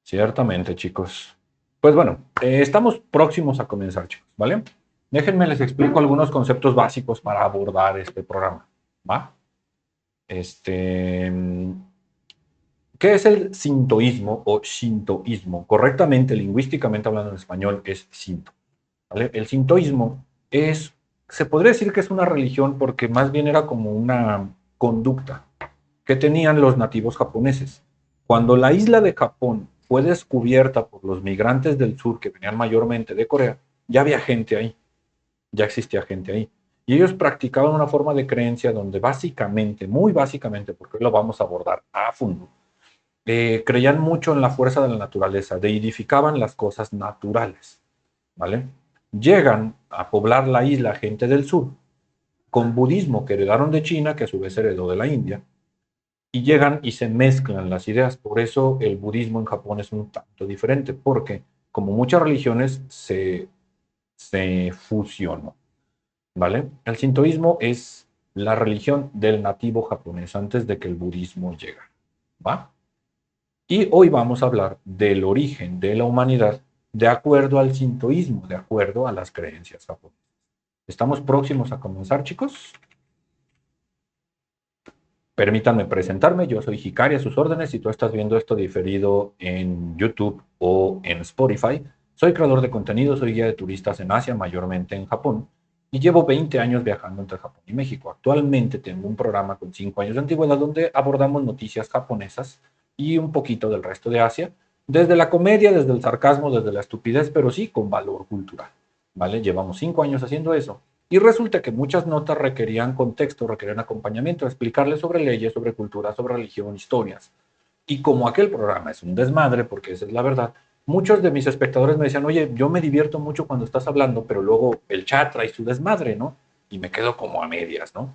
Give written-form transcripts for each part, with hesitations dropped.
Ciertamente, chicos. Pues bueno, estamos próximos a comenzar, chicos, ¿vale? Déjenme les explico algunos conceptos básicos para abordar este programa, ¿va? Este, ¿Qué es el sintoísmo o shintoísmo? Correctamente, lingüísticamente hablando en español, es sinto, ¿vale? El sintoísmo se podría decir que es una religión porque más bien era como una conducta que tenían los nativos japoneses. Cuando la isla de Japón fue descubierta por los migrantes del sur que venían mayormente de Corea, ya había gente ahí, ya existía gente ahí. Y ellos practicaban una forma de creencia donde básicamente, muy básicamente, porque hoy lo vamos a abordar a fondo, creían mucho en la fuerza de la naturaleza, deidificaban las cosas naturales, ¿vale? Llegan a poblar la isla gente del sur con budismo que heredaron de China, que a su vez heredó de la India, y llegan y se mezclan las ideas. Por eso el budismo en Japón es un tanto diferente, porque como muchas religiones se fusionó, ¿vale? El sintoísmo es la religión del nativo japonés antes de que el budismo llega, ¿va? Y hoy vamos a hablar del origen de la humanidad de acuerdo al sintoísmo, de acuerdo a las creencias japonesas. ¿Estamos próximos a comenzar, chicos? Permítanme presentarme, yo soy Hikari a sus órdenes. Si tú estás viendo esto diferido en YouTube o en Spotify, soy creador de contenido, soy guía de turistas en Asia, mayormente en Japón, y llevo 20 años viajando entre Japón y México. Actualmente tengo un programa con 5 años de antigüedad donde abordamos noticias japonesas y un poquito del resto de Asia, desde la comedia, desde el sarcasmo, desde la estupidez, pero sí con valor cultural. ¿Vale? Llevamos 5 años haciendo eso. Y resulta que muchas notas requerían contexto, requerían acompañamiento, explicarles sobre leyes, sobre cultura, sobre religión, historias. Y como aquel programa es un desmadre, porque esa es la verdad, muchos de mis espectadores me decían, oye, yo me divierto mucho cuando estás hablando, pero luego el chat trae su desmadre, ¿no? Y me quedo como a medias, ¿no?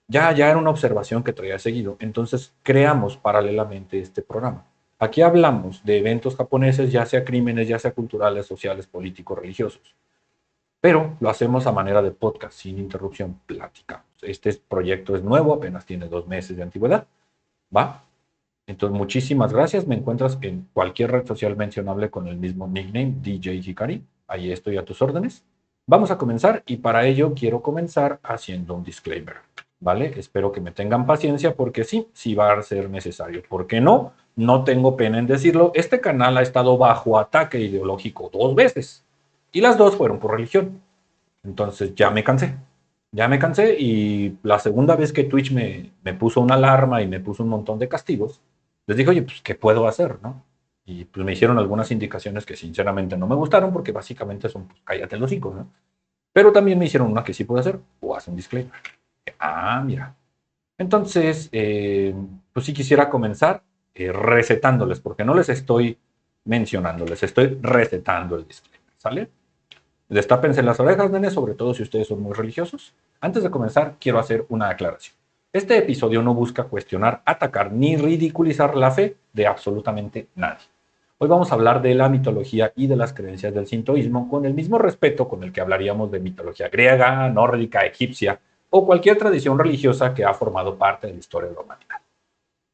Ya era una observación que traía seguido. Entonces creamos paralelamente este programa. Aquí hablamos de eventos japoneses, ya sea crímenes, ya sea culturales, sociales, políticos, religiosos, pero lo hacemos a manera de podcast, sin interrupción, platicamos. Este proyecto es nuevo, apenas tiene 2 meses de antigüedad, ¿va? Entonces, muchísimas gracias. Me encuentras en cualquier red social mencionable con el mismo nickname, DJ Hikari. Ahí estoy a tus órdenes. Vamos a comenzar y para ello quiero comenzar haciendo un disclaimer, ¿vale? Espero que me tengan paciencia porque sí, sí va a ser necesario. ¿Por qué no? No tengo pena en decirlo. Este canal ha estado bajo ataque ideológico 2 veces y las dos fueron por religión. Entonces ya me cansé. Ya me cansé y la segunda vez que Twitch me puso una alarma y me puso un montón de castigos, les dije, oye, pues, ¿qué puedo hacer, no? Y pues me hicieron algunas indicaciones que sinceramente no me gustaron porque básicamente son, pues, cállate los hocico, ¿no? Pero también me hicieron una que sí puedo hacer, o haz un disclaimer. Ah, mira. Entonces, pues sí quisiera comenzar recetándoles, porque no les estoy mencionando, les estoy recetando el disclaimer, ¿sale? Destápense las orejas, nene, sobre todo si ustedes son muy religiosos. Antes de comenzar, quiero hacer una aclaración. Este episodio no busca cuestionar, atacar ni ridiculizar la fe de absolutamente nadie. Hoy vamos a hablar de la mitología y de las creencias del sintoísmo con el mismo respeto con el que hablaríamos de mitología griega, nórdica, egipcia o cualquier tradición religiosa que ha formado parte de la historia de la humanidad.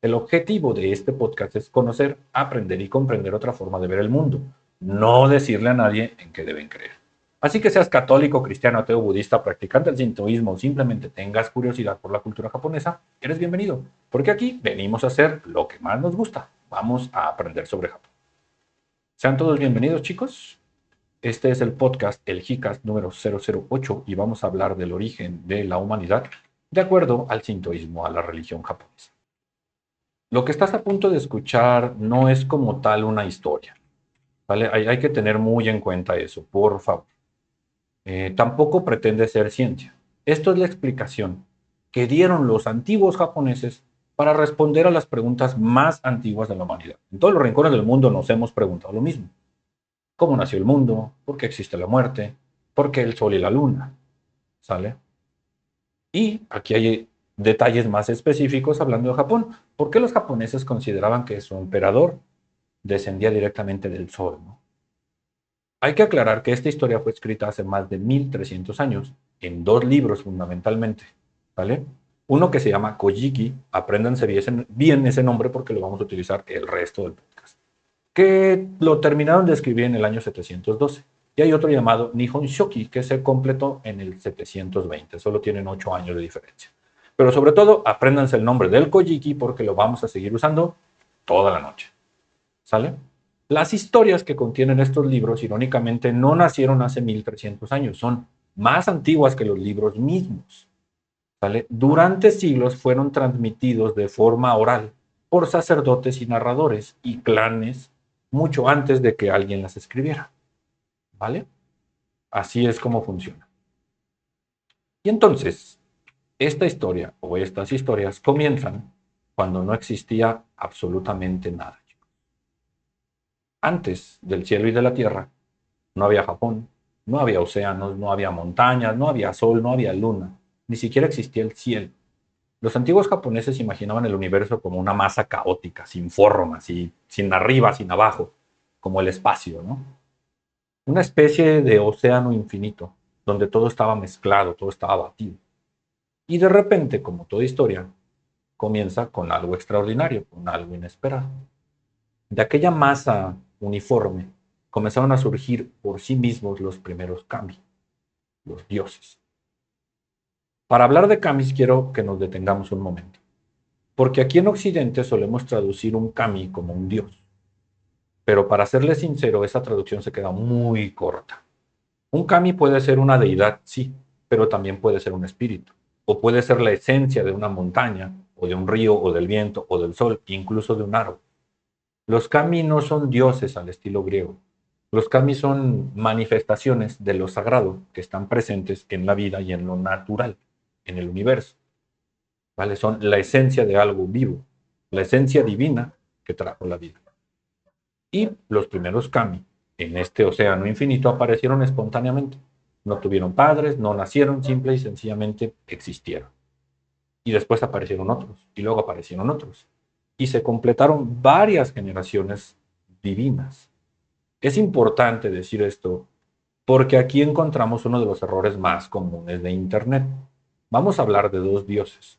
El objetivo de este podcast es conocer, aprender y comprender otra forma de ver el mundo, no decirle a nadie en qué deben creer. Así que seas católico, cristiano, ateo, budista, practicante del sintoísmo o simplemente tengas curiosidad por la cultura japonesa, eres bienvenido, porque aquí venimos a hacer lo que más nos gusta. Vamos a aprender sobre Japón. Sean todos bienvenidos, chicos. Este es el podcast, el Hicast número 008, y vamos a hablar del origen de la humanidad de acuerdo al sintoísmo, a la religión japonesa. Lo que estás a punto de escuchar no es como tal una historia, ¿vale? Hay que tener muy en cuenta eso, por favor. Tampoco pretende ser ciencia. Esto es la explicación que dieron los antiguos japoneses para responder a las preguntas más antiguas de la humanidad. En todos los rincones del mundo nos hemos preguntado lo mismo. ¿Cómo nació el mundo? ¿Por qué existe la muerte? ¿Por qué el sol y la luna? ¿Sale? Y aquí hay detalles más específicos hablando de Japón. ¿Por qué los japoneses consideraban que su emperador descendía directamente del sol, ¿no? Hay que aclarar que esta historia fue escrita hace más de 1300 años, en 2 libros fundamentalmente, ¿vale? Uno que se llama Kojiki, apréndanse bien ese nombre porque lo vamos a utilizar el resto del podcast. que lo terminaron de escribir en el año 712. Y hay otro llamado Nihon Shoki, que se completó en el 720. Solo tienen 8 años de diferencia. Pero sobre todo, apréndanse el nombre del Kojiki porque lo vamos a seguir usando toda la noche. ¿Sale? Las historias que contienen estos libros, irónicamente, no nacieron hace 1300 años. Son más antiguas que los libros mismos. ¿Sale? Durante siglos fueron transmitidos de forma oral por sacerdotes y narradores y clanes mucho antes de que alguien las escribiera. ¿Vale? Así es como funciona. Y entonces, esta historia o estas historias comienzan cuando no existía absolutamente nada. Antes del cielo y de la tierra, no había Japón, no había océanos, no había montañas, no había sol, no había luna, ni siquiera existía el cielo. Los antiguos japoneses imaginaban el universo como una masa caótica, sin forma, sin arriba, sin abajo, como el espacio, ¿no? Una especie de océano infinito, donde todo estaba mezclado, todo estaba batido. Y de repente, como toda historia, comienza con algo extraordinario, con algo inesperado. De aquella masa uniforme comenzaron a surgir por sí mismos los primeros kami, los dioses. Para hablar de kamis quiero que nos detengamos un momento, porque aquí en Occidente solemos traducir un kami como un dios, pero para serle sincero, esa traducción se queda muy corta. Un kami puede ser una deidad, sí, pero también puede ser un espíritu, o puede ser la esencia de una montaña, o de un río, o del viento, o del sol, incluso de un árbol. Los kami no son dioses al estilo griego. Los kami son manifestaciones de lo sagrado que están presentes en la vida y en lo natural, en el universo. ¿Vale? Son la esencia de algo vivo, la esencia divina que trajo la vida. Y los primeros kami en este océano infinito aparecieron espontáneamente. No tuvieron padres, no nacieron, simple y sencillamente existieron. Y después aparecieron otros, y luego aparecieron otros. Y se completaron varias generaciones divinas. Es importante decir esto porque aquí encontramos uno de los errores más comunes de Internet. Vamos a hablar de dos dioses,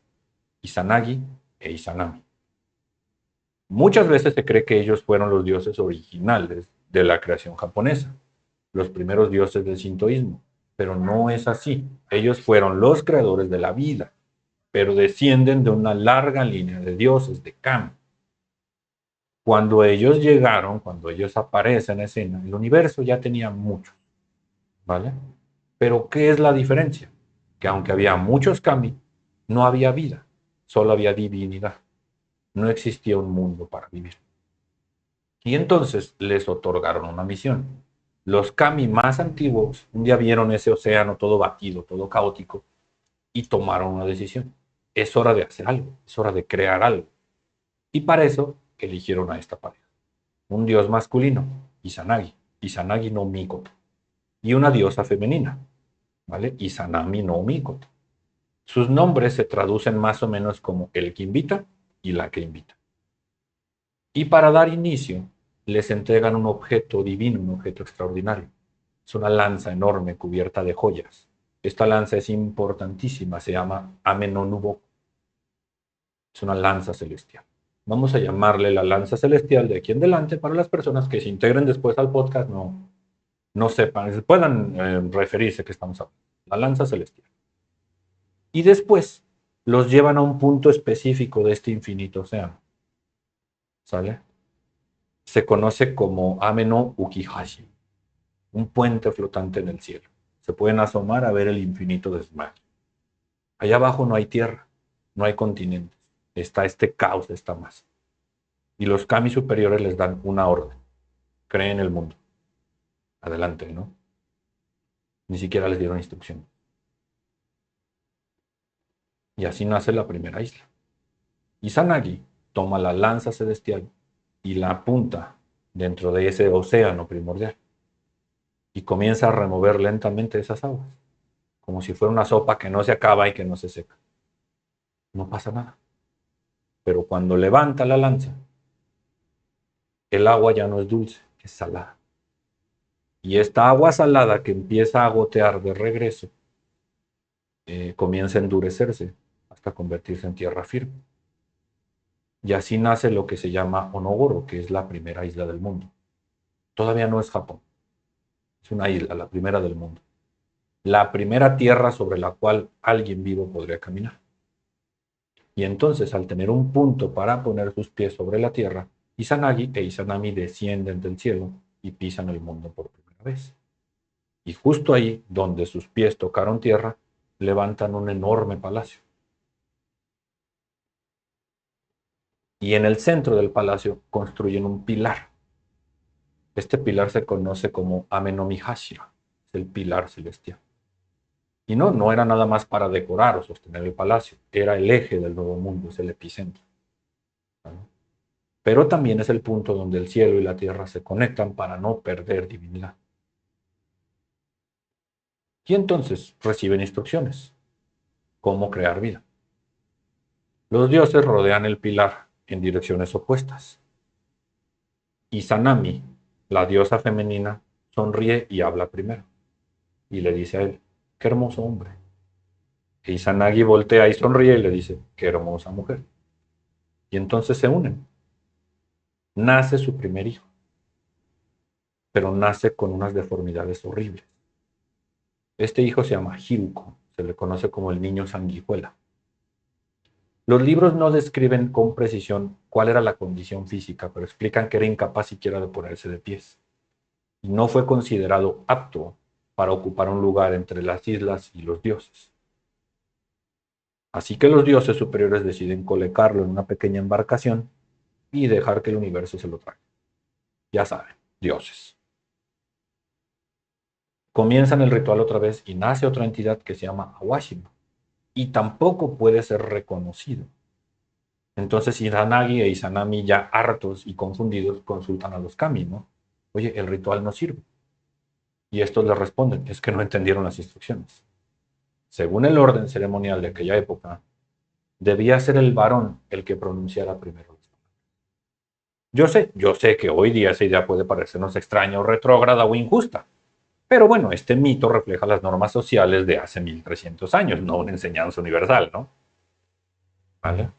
Izanagi e Izanami. Muchas veces se cree que ellos fueron los dioses originales de la creación japonesa, los primeros dioses del sintoísmo, pero no es así. Ellos fueron los creadores de la vida, pero descienden de una larga línea de dioses, de kami. Cuando ellos llegaron, cuando ellos aparecen en escena, el universo ya tenía mucho, ¿vale? Pero ¿qué es la diferencia? Que aunque había muchos kami, no había vida, solo había divinidad. No existía un mundo para vivir. Y entonces les otorgaron una misión. Los kami más antiguos un día vieron ese océano todo batido, todo caótico, y tomaron una decisión. Es hora de hacer algo, es hora de crear algo. Y para eso eligieron a esta pareja. Un dios masculino, Izanagi, Izanagi no Mikoto, y una diosa femenina, ¿vale? Izanami no Mikoto. Sus nombres se traducen más o menos como el que invita y la que invita. Y para dar inicio, les entregan un objeto divino, un objeto extraordinario. Es una lanza enorme cubierta de joyas. Esta lanza es importantísima, se llama Ame no Nuboku. Es una lanza celestial. Vamos a llamarle la lanza celestial de aquí en adelante para las personas que se integren después al podcast no sepan, puedan referirse que estamos hablando. La lanza celestial. Y después los llevan a un punto específico de este infinito océano. ¿Sale? Se conoce como Ame no Ukihashi, un puente flotante en el cielo. Se pueden asomar a ver el infinito de Smagi. Allá abajo no hay tierra, no hay continentes. Está este caos de esta masa. Y los kami superiores les dan una orden. Creen el mundo. Adelante, ¿no? Ni siquiera les dieron instrucción. Y así nace la primera isla. Izanagi toma la lanza celestial y la apunta dentro de ese océano primordial. Y comienza a remover lentamente esas aguas, como si fuera una sopa que no se acaba y que no se seca. No pasa nada. Pero cuando levanta la lanza, el agua ya no es dulce, es salada. Y esta agua salada que empieza a gotear de regreso, comienza a endurecerse hasta convertirse en tierra firme. Y así nace lo que se llama Onogoro, que es la primera isla del mundo. Todavía no es Japón, es una isla, la primera del mundo. La primera tierra sobre la cual alguien vivo podría caminar. Y entonces, al tener un punto para poner sus pies sobre la tierra, Izanagi e Izanami descienden del cielo y pisan el mundo por primera vez. Y justo ahí, donde sus pies tocaron tierra, levantan un enorme palacio. Y en el centro del palacio construyen un pilar. Este pilar se conoce como Ame no Mihashira, es el pilar celestial. Y no era nada más para decorar o sostener el palacio, era el eje del nuevo mundo, es el epicentro. ¿No? Pero también es el punto donde el cielo y la tierra se conectan para no perder divinidad. Y entonces reciben instrucciones, cómo crear vida. Los dioses rodean el pilar en direcciones opuestas. Izanami, la diosa femenina, sonríe y habla primero. Y le dice a él, qué hermoso hombre. E Izanagi voltea y sonríe y le dice, qué hermosa mujer. Y entonces se unen. Nace su primer hijo, pero nace con unas deformidades horribles. Este hijo se llama Hiruko, se le conoce como el niño sanguijuela. Los libros no describen con precisión cuál era la condición física, pero explican que era incapaz siquiera de ponerse de pies. Y no fue considerado apto para ocupar un lugar entre las islas y los dioses. Así que los dioses superiores deciden colocarlo en una pequeña embarcación y dejar que el universo se lo traiga. Ya saben, dioses. Comienzan el ritual otra vez y nace otra entidad que se llama Awashima. Y tampoco puede ser reconocido. Entonces Izanagi e Izanami, ya hartos y confundidos, consultan a los kami, ¿no? Oye, el ritual no sirve. Y estos les responden, es que no entendieron las instrucciones. Según el orden ceremonial de aquella época, debía ser el varón el que pronunciara primero. Yo sé que hoy día esa idea puede parecernos extraña o retrógrada o injusta, pero bueno, este mito refleja las normas sociales de hace 1300 años, no una enseñanza universal, ¿no? ¿Vale?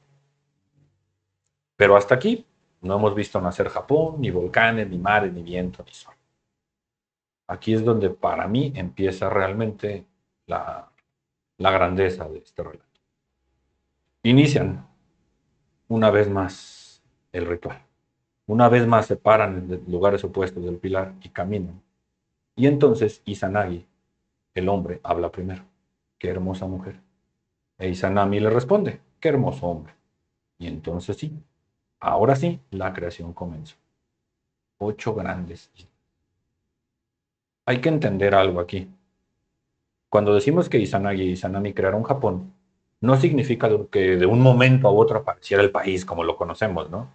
Pero hasta aquí no hemos visto nacer Japón, ni volcanes, ni mares, ni viento, ni sol. Aquí es donde para mí empieza realmente la grandeza de este relato. Inician una vez más el ritual. Una vez más se paran en lugares opuestos del pilar y caminan. Y entonces Izanagi, el hombre, habla primero. Qué hermosa mujer. E Izanami le responde, qué hermoso hombre. Y entonces sí, ahora sí, la creación comenzó. 8 grandes islas. Hay que entender algo aquí. Cuando decimos que Izanagi y Izanami crearon Japón, no significa que de un momento a otro apareciera el país como lo conocemos, ¿no?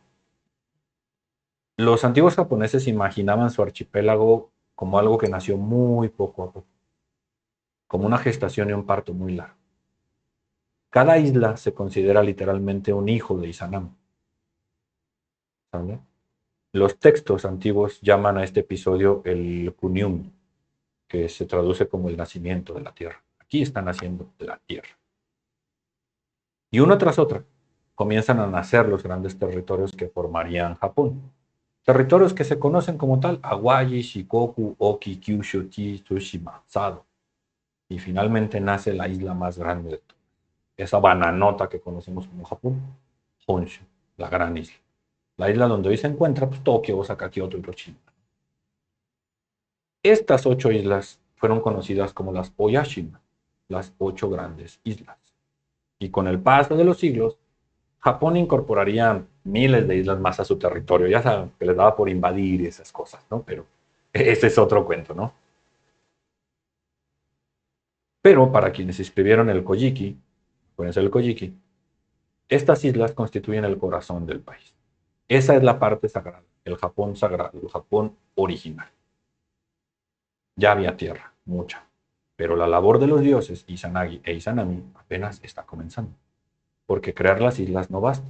Los antiguos japoneses imaginaban su archipiélago como algo que nació muy poco a poco, como una gestación y un parto muy largo. Cada isla se considera literalmente un hijo de Izanami, ¿sale? Los textos antiguos llaman a este episodio el Kunium, que se traduce como el nacimiento de la tierra. Aquí está naciendo la tierra. Y una tras otra comienzan a nacer los grandes territorios que formarían Japón. Territorios que se conocen como tal: Awaji, Shikoku, Oki, Kyushu, Chi, Tsushima, Sado. Y finalmente nace la isla más grande de todas, esa bananota que conocemos como Japón, Honshu, la gran isla. La isla donde hoy se encuentra pues, Tokio, Osaka, Kioto y Hiroshima. Estas 8 islas fueron conocidas como las Oyashima, las 8 grandes islas. Y con el paso de los siglos, Japón incorporaría miles de islas más a su territorio. Ya saben que les daba por invadir y esas cosas, ¿no? Pero ese es otro cuento, ¿no? Pero para quienes escribieron el Kojiki, acuérdense del Kojiki, estas islas constituyen el corazón del país. Esa es la parte sagrada, el Japón sagrado, el Japón original. Ya había tierra, mucha, pero la labor de los dioses Izanagi e Izanami apenas está comenzando, porque crear las islas no basta.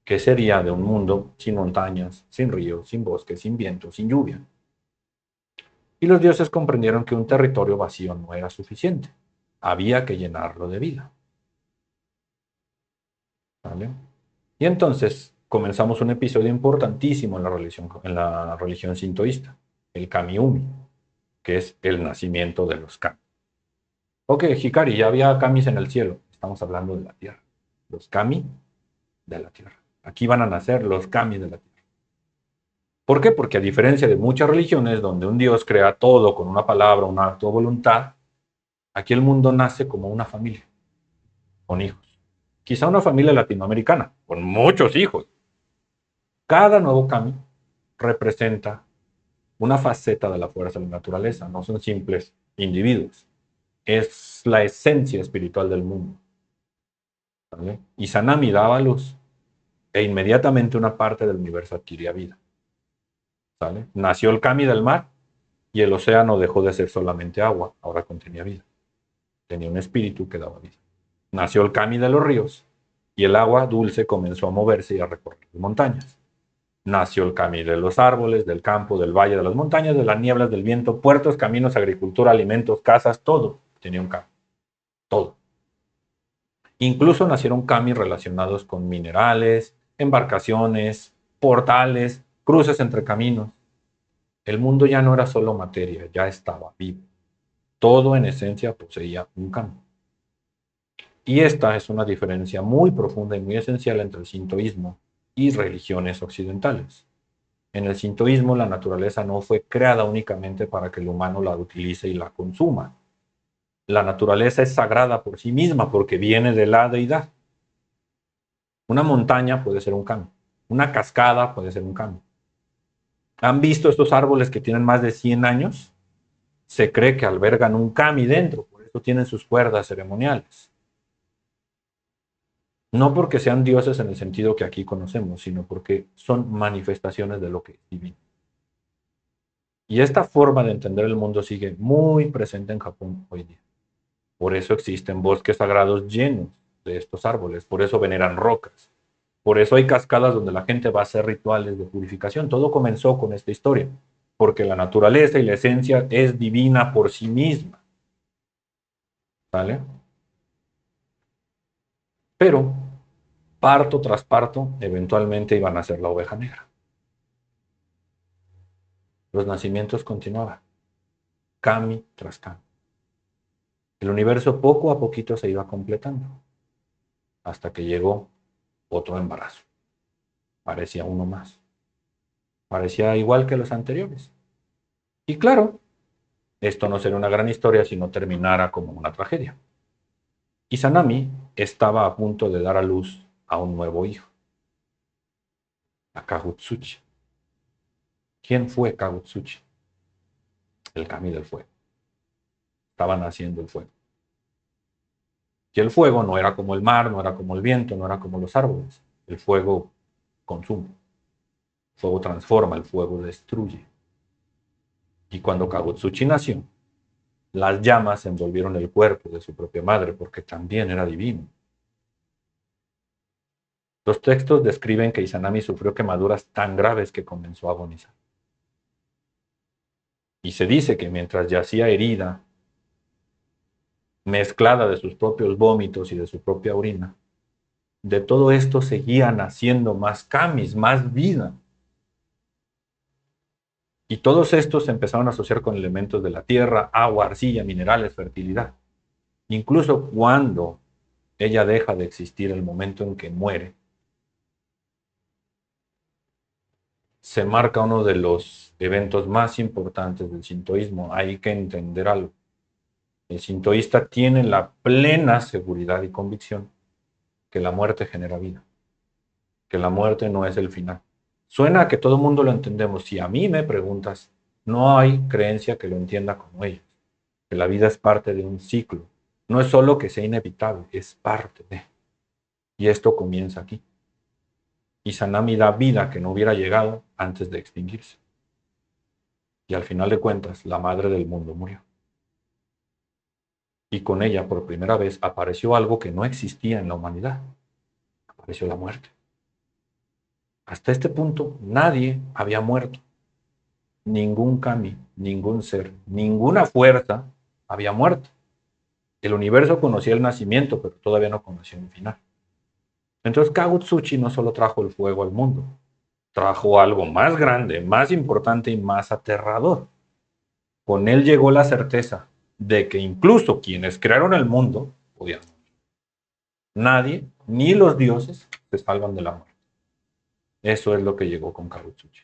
¿Qué sería de un mundo sin montañas, sin ríos, sin bosques, sin viento, sin lluvia? Y los dioses comprendieron que un territorio vacío no era suficiente, había que llenarlo de vida. ¿Vale? Y entonces comenzamos un episodio importantísimo en la religión sintoísta, el Kami-Umi, que es el nacimiento de los Kami. Ok, Hikari, ya había Kamis en el cielo. Estamos hablando de la tierra. Los Kami de la tierra. Aquí van a nacer los Kami de la tierra. ¿Por qué? Porque a diferencia de muchas religiones donde un Dios crea todo con una palabra, un acto de voluntad, aquí el mundo nace como una familia, con hijos. Quizá una familia latinoamericana, con muchos hijos. Cada nuevo Kami representa una faceta de la fuerza de la naturaleza, no son simples individuos. Es la esencia espiritual del mundo. ¿Vale? Y Sanami daba luz e inmediatamente una parte del universo adquiría vida. ¿Sale? Nació el Kami del mar y el océano dejó de ser solamente agua, ahora contenía vida. Tenía un espíritu que daba vida. Nació el Kami de los ríos y el agua dulce comenzó a moverse y a recorrer las montañas. Nació el Kami de los árboles, del campo, del valle, de las montañas, de las nieblas, del viento, puertos, caminos, agricultura, alimentos, casas, todo tenía un Kami. Todo. Incluso nacieron Kami relacionados con minerales, embarcaciones, portales, cruces entre caminos. El mundo ya no era solo materia, ya estaba vivo. Todo en esencia poseía un Kami. Y esta es una diferencia muy profunda y muy esencial entre el sintoísmo y religiones occidentales. En el sintoísmo, la naturaleza no fue creada únicamente para que el humano la utilice y la consuma. La naturaleza es sagrada por sí misma porque viene de la deidad. Una montaña puede ser un Kami. Una cascada puede ser un Kami. ¿Han visto estos árboles que tienen más de 100 años? Se cree que albergan un Kami dentro, por eso tienen sus cuerdas ceremoniales. No porque sean dioses en el sentido que aquí conocemos, sino porque son manifestaciones de lo que es divino. Y esta forma de entender el mundo sigue muy presente en Japón hoy día. Por eso existen bosques sagrados llenos de estos árboles, por eso veneran rocas, por eso hay cascadas donde la gente va a hacer rituales de purificación. Todo comenzó con esta historia, porque la naturaleza y la esencia es divina por sí misma. ¿Vale? Pero parto tras parto, eventualmente iban a ser la oveja negra. Los nacimientos continuaban, Kami tras Kami. El universo poco a poquito se iba completando, hasta que llegó otro embarazo. Parecía uno más. Parecía igual que los anteriores. Y claro, esto no sería una gran historia si no terminara como una tragedia. Izanami estaba a punto de dar a luz a un nuevo hijo, a Kagutsuchi. ¿Quién fue Kagutsuchi? El Kami del fuego. Estaba naciendo el fuego. Y el fuego no era como el mar, no era como el viento, no era como los árboles. El fuego consume. El fuego transforma, el fuego destruye. Y cuando Kagutsuchi nació, las llamas envolvieron el cuerpo de su propia madre porque también era divino. Los textos describen que Izanami sufrió quemaduras tan graves que comenzó a agonizar. Y se dice que mientras yacía herida, mezclada de sus propios vómitos y de su propia orina, de todo esto seguía naciendo más kamis, más vida. Y todos estos se empezaron a asociar con elementos de la tierra, agua, arcilla, minerales, fertilidad. Incluso cuando ella deja de existir, el momento en que muere, se marca uno de los eventos más importantes del sintoísmo. Hay que entender algo. El sintoísta tiene la plena seguridad y convicción que la muerte genera vida, que la muerte no es el final. Suena a que todo el mundo lo entendemos. Si a mí me preguntas, no hay creencia que lo entienda como ellos, que la vida es parte de un ciclo. No es solo que sea inevitable, es parte de. Y esto comienza aquí. Y Sanami da vida que no hubiera llegado antes de extinguirse. Y al final de cuentas, la madre del mundo murió. Y con ella, por primera vez, apareció algo que no existía en la humanidad. Apareció la muerte. Hasta este punto, nadie había muerto. Ningún kami, ningún ser, ninguna fuerza había muerto. El universo conocía el nacimiento, pero todavía no conocía el final. Entonces Kagutsuchi no solo trajo el fuego al mundo, trajo algo más grande, más importante y más aterrador. Con él llegó la certeza de que incluso quienes crearon el mundo podían. Nadie, ni los dioses, se salvan de la muerte. Eso es lo que llegó con Kagutsuchi.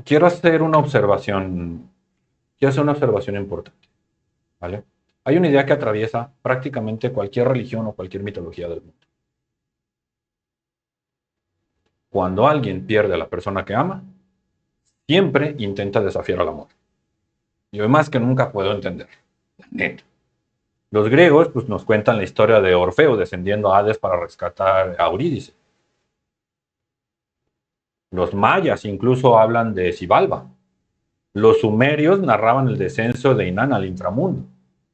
Quiero hacer una observación, quiero hacer una observación importante, ¿vale? Hay una idea que atraviesa prácticamente cualquier religión o cualquier mitología del mundo. Cuando alguien pierde a la persona que ama, siempre intenta desafiar al amor. Yo más que nunca puedo entender. Neta. Los griegos pues, nos cuentan la historia de Orfeo descendiendo a Hades para rescatar a Eurídice. Los mayas incluso hablan de Xibalba. Los sumerios narraban el descenso de Inanna al inframundo.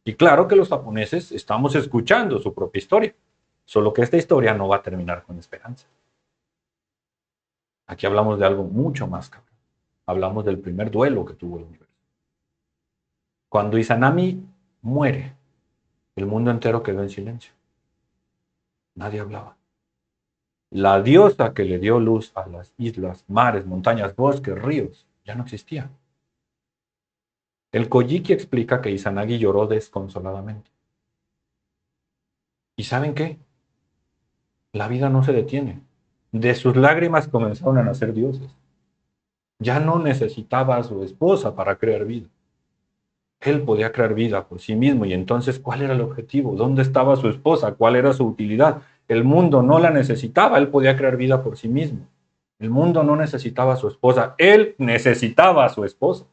Y claro que los japoneses estamos escuchando su propia historia, solo que esta historia no va a terminar con esperanza. Aquí hablamos de algo mucho más cabrón. Hablamos del primer duelo que tuvo el universo. Cuando Izanami muere, el mundo entero quedó en silencio. Nadie hablaba. La diosa que le dio luz a las islas, mares, montañas, bosques, ríos, ya no existía. El Kojiki explica que Izanagi lloró desconsoladamente. ¿Y saben qué? La vida no se detiene. De sus lágrimas comenzaron a nacer dioses. Ya no necesitaba a su esposa para crear vida. Él podía crear vida por sí mismo y entonces, ¿cuál era el objetivo? ¿Dónde estaba su esposa? ¿Cuál era su utilidad? El mundo no la necesitaba, él podía crear vida por sí mismo. El mundo no necesitaba a su esposa, él necesitaba a su esposa.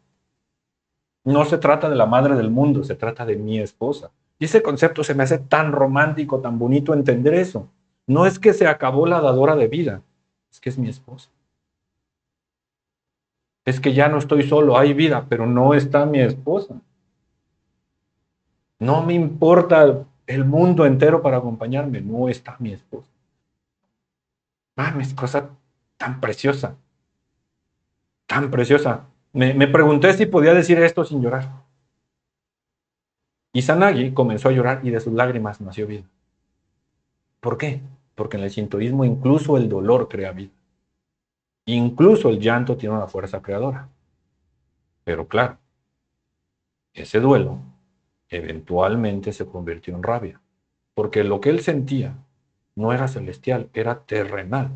No se trata de la madre del mundo, se trata de mi esposa. Y ese concepto se me hace tan romántico, tan bonito entender eso. No es que se acabó la dadora de vida, es que es mi esposa. Es que ya no estoy solo, hay vida, pero no está mi esposa. No me importa el mundo entero para acompañarme, no está mi esposa. Mames, cosa tan preciosa, tan preciosa. Me pregunté si podía decir esto sin llorar. Izanagi comenzó a llorar y de sus lágrimas nació vida. ¿Por qué? Porque en el shintoísmo incluso el dolor crea vida. Incluso el llanto tiene una fuerza creadora. Pero claro, ese duelo eventualmente se convirtió en rabia. Porque lo que él sentía no era celestial, era terrenal.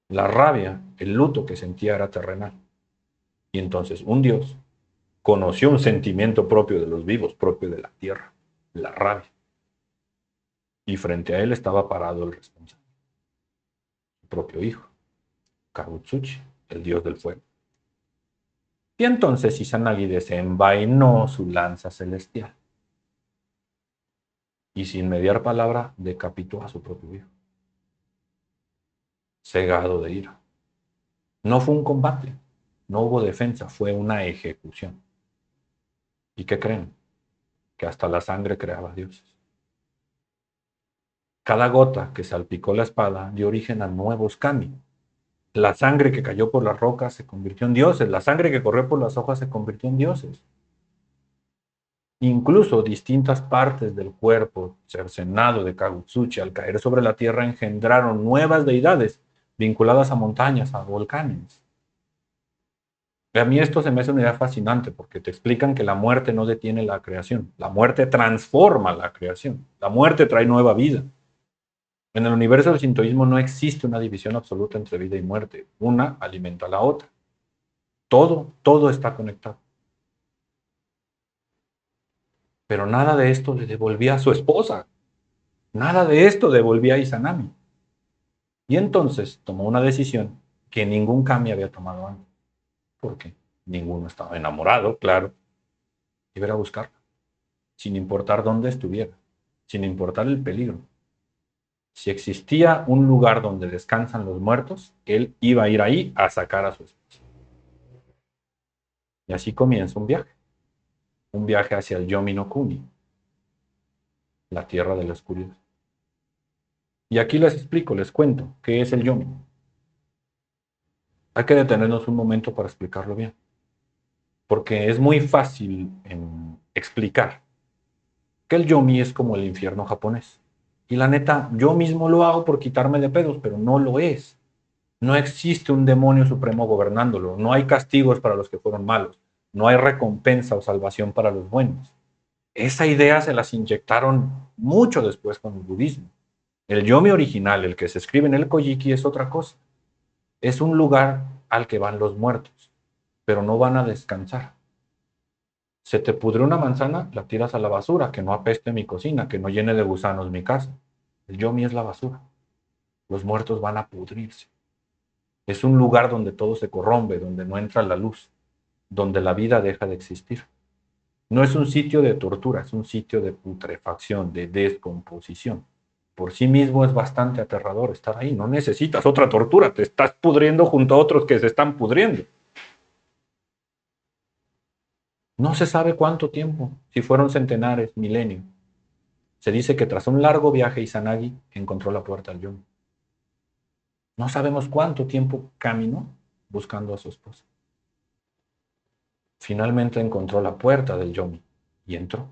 La rabia, el luto que sentía era terrenal. Y entonces un dios conoció un sentimiento propio de los vivos, propio de la tierra, la rabia. Y frente a él estaba parado el responsable, su propio hijo, Kagutsuchi, el dios del fuego. Y entonces Izanagi desenvainó su lanza celestial y sin mediar palabra decapitó a su propio hijo, cegado de ira. No fue un combate, no hubo defensa, fue una ejecución. ¿Y qué creen? Que hasta la sangre creaba dioses. Cada gota que salpicó la espada dio origen a nuevos kami. La sangre que cayó por las rocas se convirtió en dioses, la sangre que corrió por las hojas se convirtió en dioses. Incluso distintas partes del cuerpo cercenado de Kagutsuchi al caer sobre la tierra engendraron nuevas deidades vinculadas a montañas, a volcanes. A mí esto se me hace una idea fascinante porque te explican que la muerte no detiene la creación, la muerte transforma la creación, la muerte trae nueva vida. En el universo del sintoísmo no existe una división absoluta entre vida y muerte, una alimenta a la otra. Todo está conectado. Pero nada de esto le devolvía a su esposa. Nada de esto devolvía a Izanami. Y entonces tomó una decisión que ningún kami había tomado antes. ¿Por qué? Ninguno estaba enamorado, claro. Iba a buscarla, sin importar dónde estuviera, sin importar el peligro. Si existía un lugar donde descansan los muertos, él iba a ir ahí a sacar a su esposa. Y así comienza un viaje hacia el Yomi no Kuni, la tierra de la oscuridad. Y aquí les explico, les cuento qué es el Yomi. Hay que detenernos un momento para explicarlo bien, porque es muy fácil explicar que el Yomi es como el infierno japonés. Y la neta, yo mismo lo hago por quitarme de pedos, pero no lo es. No existe un demonio supremo gobernándolo. No hay castigos para los que fueron malos. No hay recompensa o salvación para los buenos. Esa idea se las inyectaron mucho después con el budismo. El yomi original, el que se escribe en el Kojiki, es otra cosa. Es un lugar al que van los muertos, pero no van a descansar. Se te pudre una manzana, la tiras a la basura, que no apeste mi cocina, que no llene de gusanos mi casa. El yomi es la basura. Los muertos van a pudrirse. Es un lugar donde todo se corrompe, donde no entra la luz, donde la vida deja de existir. No es un sitio de tortura, es un sitio de putrefacción, de descomposición. Por sí mismo es bastante aterrador estar ahí. No necesitas otra tortura, te estás pudriendo junto a otros que se están pudriendo. No se sabe cuánto tiempo, si fueron centenares, milenios. Se dice que tras un largo viaje Izanagi encontró la puerta al yomi. No sabemos cuánto tiempo caminó buscando a su esposa. Finalmente encontró la puerta del yomi y entró.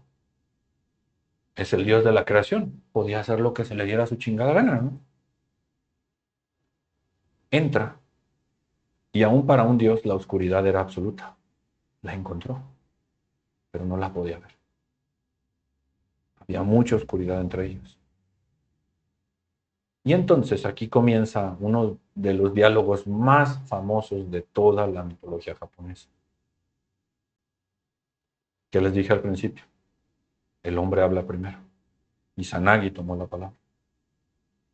Es el dios de la creación. Podía hacer lo que se le diera su chingada gana, ¿no? Entra y aún para un dios la oscuridad era absoluta. La encontró, pero no la podía ver. Había mucha oscuridad entre ellos. Y entonces aquí comienza uno de los diálogos más famosos de toda la mitología japonesa. Que les dije al principio, el hombre habla primero. Izanagi tomó la palabra.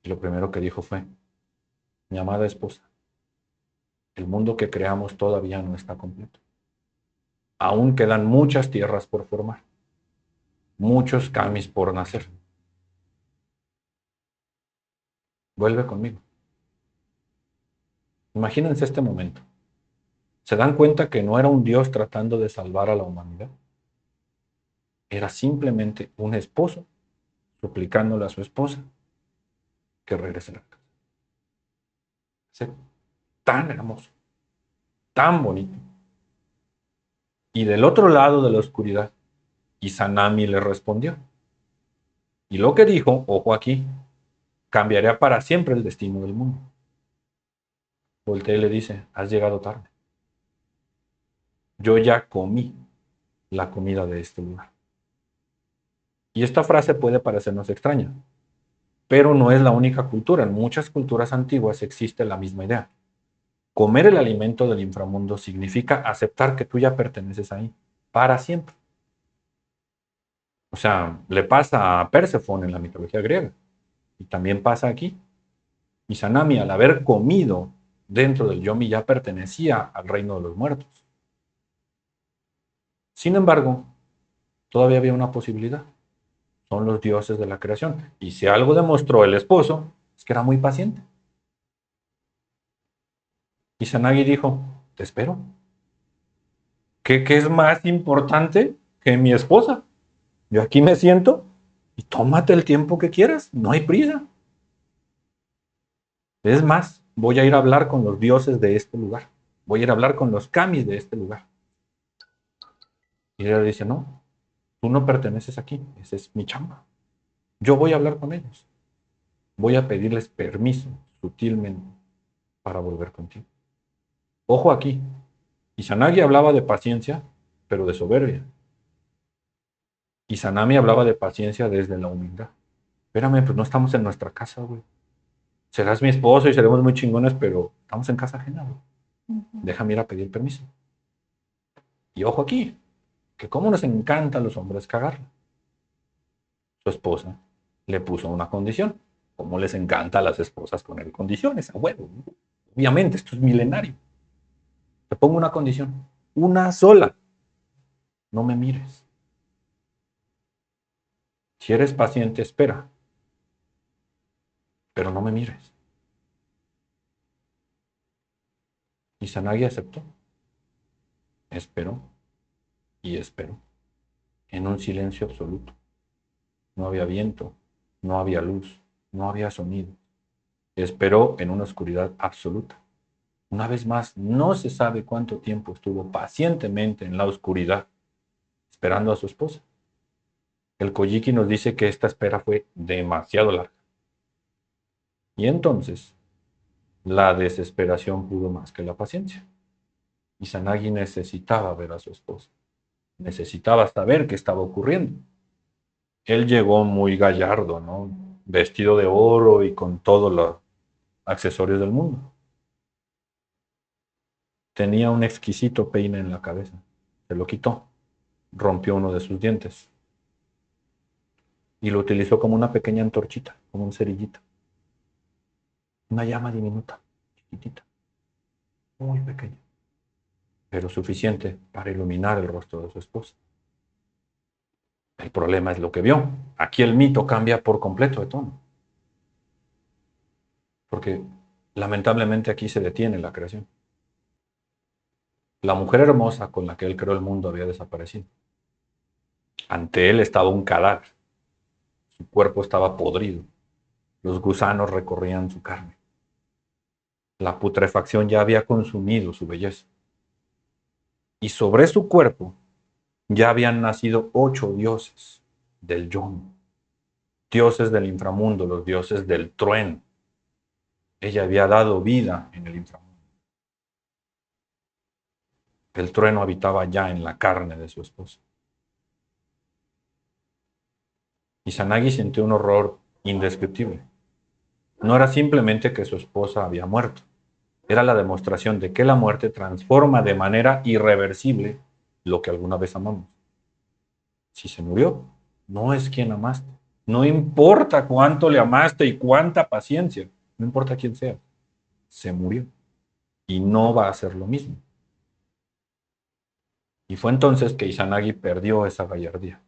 Y lo primero que dijo fue, mi amada esposa, el mundo que creamos todavía no está completo. Aún quedan muchas tierras por formar, muchos kamis por nacer. Vuelve conmigo. Imagínense este momento. ¿Se dan cuenta que no era un Dios tratando de salvar a la humanidad? Era simplemente un esposo suplicándole a su esposa que regrese a la casa. Es tan hermoso, tan bonito. Y del otro lado de la oscuridad, Izanami le respondió. Y lo que dijo, ojo aquí, cambiaría para siempre el destino del mundo. Voltea y le dice, has llegado tarde. Yo ya comí la comida de este lugar. Y esta frase puede parecernos extraña, pero no es la única cultura. En muchas culturas antiguas existe la misma idea. Comer el alimento del inframundo significa aceptar que tú ya perteneces ahí, para siempre. O sea, le pasa a Perséfone en la mitología griega, y también pasa aquí. Izanami, al haber comido dentro del yomi, ya pertenecía al reino de los muertos. Sin embargo, todavía había una posibilidad. Son los dioses de la creación. Y si algo demostró el esposo, es que era muy paciente. Izanagi dijo, te espero. ¿Qué es más importante que mi esposa? Yo aquí me siento y tómate el tiempo que quieras, no hay prisa. Es más, voy a ir a hablar con los dioses de este lugar. Voy a ir a hablar con los kamis de este lugar. Y ella dice, no, tú no perteneces aquí, esa es mi chamba. Yo voy a hablar con ellos. Voy a pedirles permiso sutilmente para volver contigo. Ojo aquí, Izanagi hablaba de paciencia, pero de soberbia. Izanami hablaba de paciencia desde la humildad. Espérame, pues no estamos en nuestra casa, güey. Serás mi esposo y seremos muy chingones, pero estamos en casa ajena, güey. Déjame ir a pedir permiso. Y ojo aquí, que cómo nos encanta a los hombres cagarla. Su esposa le puso una condición. Como les encanta a las esposas poner condiciones, a huevo. Obviamente, esto es milenario. Te pongo una condición, una sola. No me mires. Si eres paciente, espera, pero no me mires. Izanagi aceptó. Esperó y esperó, en un silencio absoluto. No había viento, no había luz, no había sonido. Esperó en una oscuridad absoluta. Una vez más, no se sabe cuánto tiempo estuvo pacientemente en la oscuridad, esperando a su esposa. El Kojiki nos dice que esta espera fue demasiado larga. Y entonces la desesperación pudo más que la paciencia. Izanagi necesitaba ver a su esposa, necesitaba saber qué estaba ocurriendo. Él llegó muy gallardo, ¿no? Vestido de oro y con todos los accesorios del mundo. Tenía un exquisito peine en la cabeza. Se lo quitó, rompió uno de sus dientes y lo utilizó como una pequeña antorchita, como un cerillito. Una llama diminuta, chiquitita, muy pequeña, pero suficiente para iluminar el rostro de su esposa. El problema es lo que vio. Aquí el mito cambia por completo de tono. Porque lamentablemente aquí se detiene la creación. La mujer hermosa con la que él creó el mundo había desaparecido. Ante él estaba un cadáver. Su cuerpo estaba podrido. Los gusanos recorrían su carne. La putrefacción ya había consumido su belleza. Y sobre su cuerpo ya habían nacido 8 dioses del Yom. Dioses del inframundo, los dioses del trueno. Ella había dado vida en el inframundo. El trueno habitaba ya en la carne de su esposa. Izanagi sintió un horror indescriptible. No era simplemente que su esposa había muerto, era la demostración de que la muerte transforma de manera irreversible lo que alguna vez amamos. Si se murió, no es quien amaste. No importa cuánto le amaste y cuánta paciencia, no importa quién sea, se murió y no va a ser lo mismo. Y fue entonces que Izanagi perdió esa gallardía.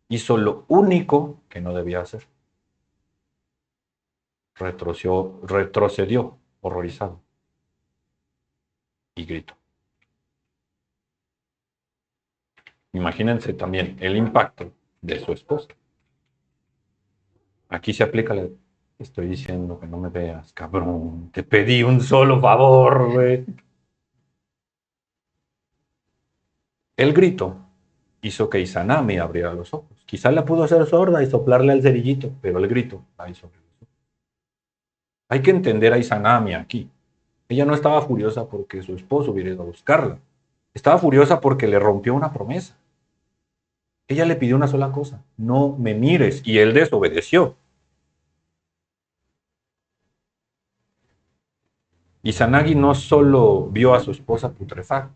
Hizo lo único que no debía hacer. Retrocedió horrorizado y gritó. Imagínense también el impacto de su esposa. Aquí se aplica la... Estoy diciendo que no me veas, cabrón. Te pedí un solo favor, güey. El grito hizo que Izanami abriera los ojos. Quizá la pudo hacer sorda y soplarle al cerillito, pero el grito la hizo abrir los ojos. Hay que entender a Izanami aquí. Ella no estaba furiosa porque su esposo hubiera ido a buscarla. Estaba furiosa porque le rompió una promesa. Ella le pidió una sola cosa: no me mires, y él desobedeció. Izanagi no solo vio a su esposa putrefacta,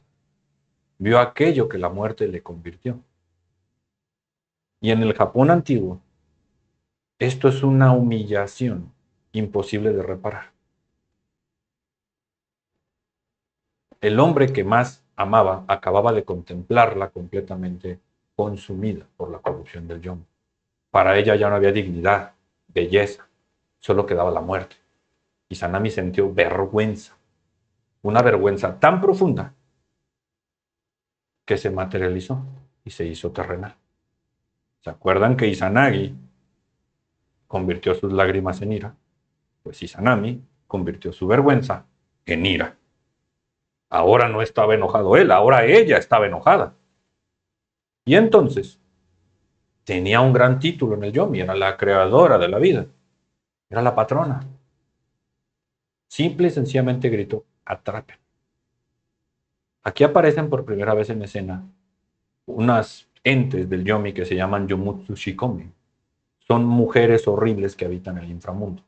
vio aquello que la muerte le convirtió. Y en el Japón antiguo, esto es una humillación imposible de reparar. El hombre que más amaba acababa de contemplarla completamente consumida por la corrupción del yom. Para ella ya no había dignidad, belleza, solo quedaba la muerte. Izanami sintió vergüenza, una vergüenza tan profunda que se materializó y se hizo terrenal. ¿Se acuerdan que Izanagi convirtió sus lágrimas en ira? Pues Izanami convirtió su vergüenza en ira. Ahora no estaba enojado él, ahora ella estaba enojada. Y entonces tenía un gran título en el Yomi, era la creadora de la vida, era la patrona. Simple y sencillamente gritó: atrapen. Aquí aparecen por primera vez en escena unas entes del Yomi que se llaman Yomutsu Shikomi. Son mujeres horribles que habitan el inframundo.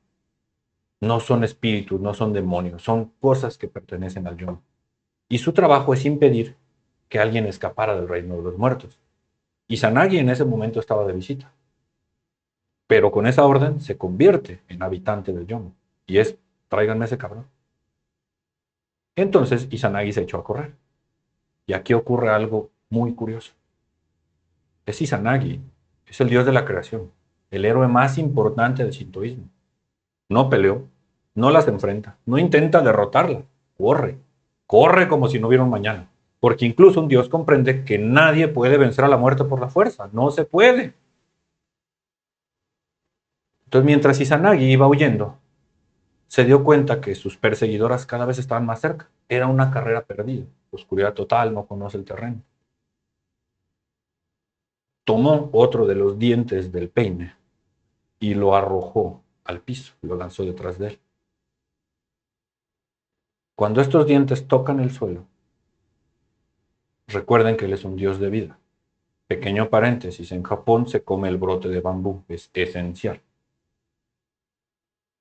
No son espíritus, no son demonios, son cosas que pertenecen al Yomi. Y su trabajo es impedir que alguien escapara del reino de los muertos. Izanagi en ese momento estaba de visita, pero con esa orden se convierte en habitante del Yomi. Y es: tráiganme ese cabrón. Entonces Izanagi se echó a correr. Y aquí ocurre algo muy curioso. Es Izanagi, es el dios de la creación, el héroe más importante del sintoísmo. No peleó, no las enfrenta, no intenta derrotarla, corre, corre como si no hubiera un mañana. Porque incluso un dios comprende que nadie puede vencer a la muerte por la fuerza, no se puede. Entonces, mientras Izanagi iba huyendo, se dio cuenta que sus perseguidoras cada vez estaban más cerca. Era una carrera perdida, oscuridad total, no conoce el terreno. Tomó otro de los dientes del peine y lo arrojó al piso, lo lanzó detrás de él. Cuando estos dientes tocan el suelo, recuerden que él es un dios de vida. Pequeño paréntesis, en Japón se come el brote de bambú, es esencial.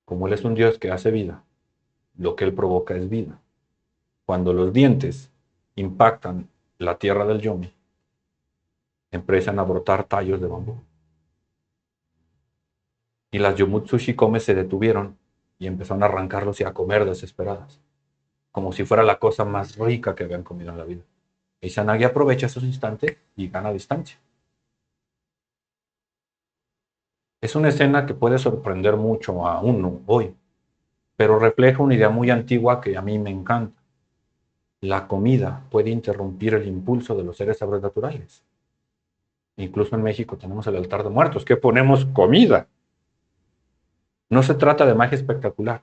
Como él es un dios que hace vida, lo que él provoca es vida. Cuando los dientes impactan la tierra del yomi, empiezan a brotar tallos de bambú. Y las Yomutsushikome se detuvieron y empezaron a arrancarlos y a comer desesperadas, como si fuera la cosa más rica que habían comido en la vida. Izanagi aprovecha esos instantes y gana distancia. Es una escena que puede sorprender mucho a uno hoy, pero refleja una idea muy antigua que a mí me encanta. La comida puede interrumpir el impulso de los seres sobrenaturales. Incluso en México tenemos el altar de muertos, que ponemos comida. No se trata de magia espectacular.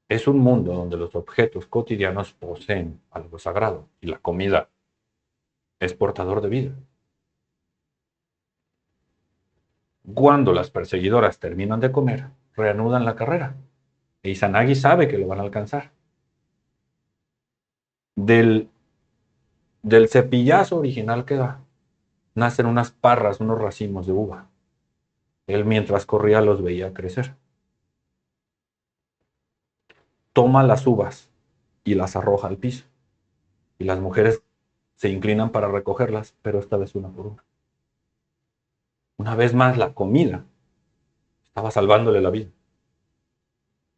Es un mundo donde los objetos cotidianos poseen algo sagrado y la comida es portador de vida. Cuando las perseguidoras terminan de comer, reanudan la carrera. E Izanagi sabe que lo van a alcanzar. Del cepillazo original que da, nacen unas parras, unos racimos de uva. Él mientras corría los veía crecer. Toma las uvas y las arroja al piso. Y las mujeres se inclinan para recogerlas, pero esta vez una por una. Una vez más, la comida estaba salvándole la vida.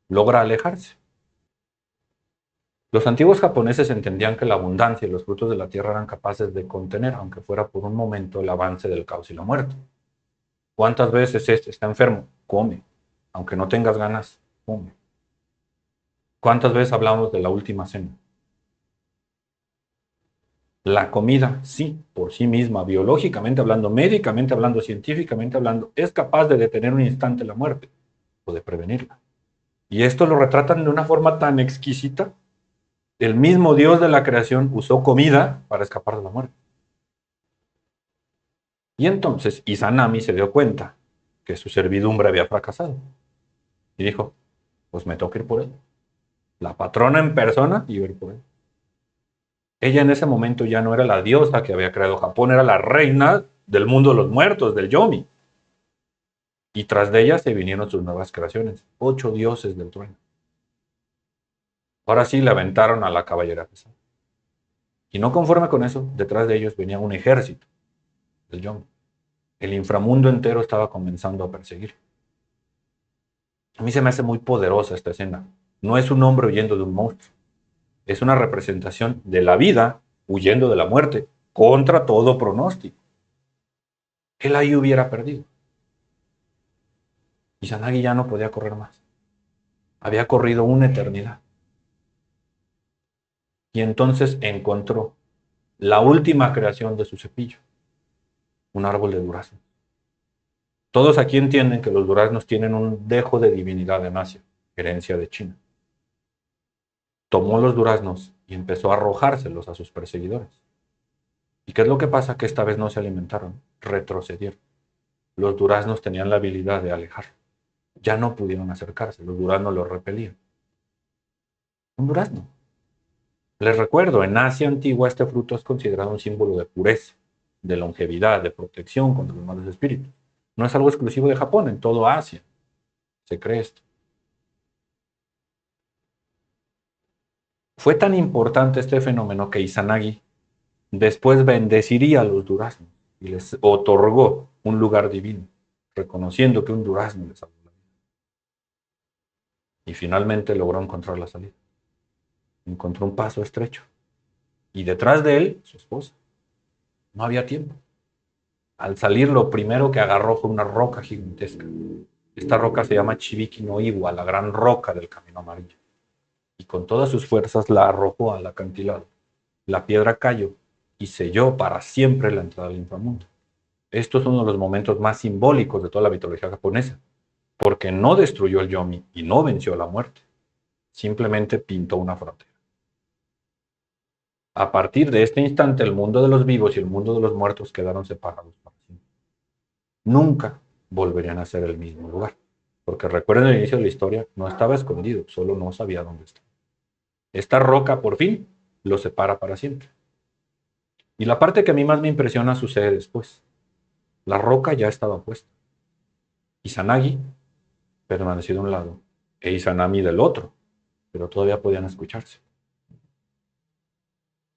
Logra alejarse. Los antiguos japoneses entendían que la abundancia y los frutos de la tierra eran capaces de contener, aunque fuera por un momento, el avance del caos y la muerte. ¿Cuántas veces este está enfermo? Come. Aunque no tengas ganas, come. ¿Cuántas veces hablamos de la última cena? La comida, sí, por sí misma, biológicamente hablando, médicamente hablando, científicamente hablando, es capaz de detener un instante la muerte o de prevenirla. Y esto lo retratan de una forma tan exquisita. El mismo Dios de la creación usó comida para escapar de la muerte. Y entonces Izanami se dio cuenta que su servidumbre había fracasado. Y dijo, pues me toca ir por él. La patrona en persona iba a ir por él. Ella en ese momento ya no era la diosa que había creado Japón, era la reina del mundo de los muertos, del Yomi. Y tras de ella se vinieron sus nuevas creaciones, 8 dioses del trueno. Ahora sí le aventaron a la caballera pesada. Y no conforme con eso, detrás de ellos venía un ejército del Yomi. El inframundo entero estaba comenzando a perseguir. A mí se me hace muy poderosa esta escena. No es un hombre huyendo de un monstruo. Es una representación de la vida huyendo de la muerte contra todo pronóstico. Él ahí hubiera perdido. Izanagi ya no podía correr más. Había corrido una eternidad. Y entonces encontró la última creación de su cepillo, un árbol de durazno. Todos aquí entienden que los duraznos tienen un dejo de divinidad en Asia, herencia de China. Tomó los duraznos y empezó a arrojárselos a sus perseguidores. ¿Y qué es lo que pasa? Que esta vez no se alimentaron, retrocedieron. Los duraznos tenían la habilidad de alejar. Ya no pudieron acercarse, los duraznos los repelían. Un durazno. Les recuerdo, en Asia antigua este fruto es considerado un símbolo de pureza, de longevidad, de protección contra los malos espíritus. No es algo exclusivo de Japón, en todo Asia se cree esto. Fue tan importante este fenómeno que Izanagi después bendeciría a los duraznos y les otorgó un lugar divino, reconociendo que un durazno les salvó la vida. Y finalmente logró encontrar la salida. Encontró un paso estrecho. Y detrás de él, su esposa. No había tiempo. Al salir, lo primero que agarró fue una roca gigantesca. Esta roca se llama Chibiki no Iwa, la gran roca del camino amarillo. Y con todas sus fuerzas la arrojó al acantilado. La piedra cayó y selló para siempre la entrada al inframundo. Esto es uno de los momentos más simbólicos de toda la mitología japonesa, porque no destruyó el Yomi y no venció a la muerte. Simplemente pintó una frontera. A partir de este instante, el mundo de los vivos y el mundo de los muertos quedaron separados para siempre. Nunca volverían a ser el mismo lugar. Porque recuerden el inicio de la historia, no estaba escondido, solo no sabía dónde estaba. Esta roca por fin lo separa para siempre. Y la parte que a mí más me impresiona sucede después. La roca ya estaba puesta. Izanagi permaneció de un lado e Izanami del otro, pero todavía podían escucharse.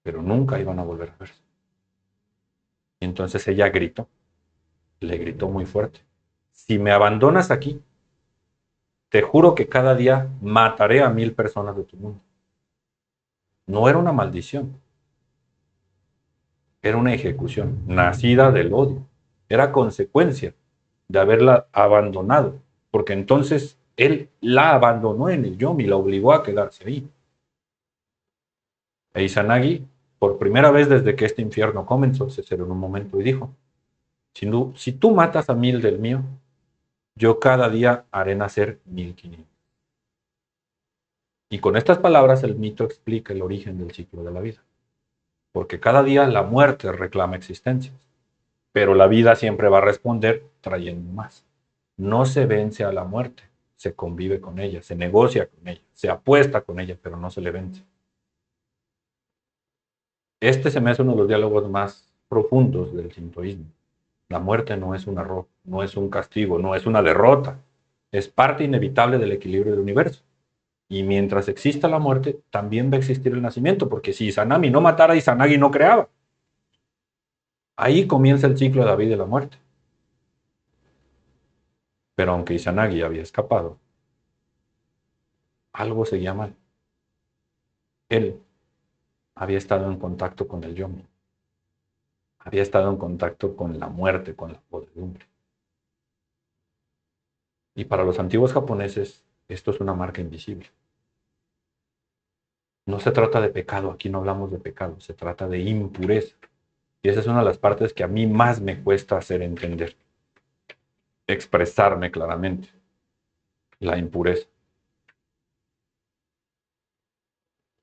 Pero nunca iban a volver a verse. Y entonces ella gritó, le gritó muy fuerte. Si me abandonas aquí, te juro que cada día mataré a 1000 personas de tu mundo. No era una maldición, era una ejecución nacida del odio. Era consecuencia de haberla abandonado, porque entonces él la abandonó en el Yomi, la obligó a quedarse ahí. E Izanagi, por primera vez desde que este infierno comenzó, se cerró en un momento y dijo, si tú matas a 1000 del mío, yo cada día haré nacer 1500. Y con estas palabras el mito explica el origen del ciclo de la vida. Porque cada día la muerte reclama existencias, pero la vida siempre va a responder trayendo más. No se vence a la muerte, se convive con ella, se negocia con ella, se apuesta con ella, pero no se le vence. Este se me hace uno de los diálogos más profundos del sintoísmo. La muerte no es un error, no es un castigo, no es una derrota, es parte inevitable del equilibrio del universo. Y mientras exista la muerte, también va a existir el nacimiento, porque si Izanami no matara, Izanagi no creaba. Ahí comienza el ciclo de la vida y la muerte. Pero aunque Izanagi había escapado, algo seguía mal. Él había estado en contacto con el Yomi, había estado en contacto con la muerte, con la podredumbre. Y para los antiguos japoneses, esto es una marca invisible. No se trata de pecado, aquí no hablamos de pecado, se trata de impureza. Y esa es una de las partes que a mí más me cuesta hacer entender, expresarme claramente, la impureza.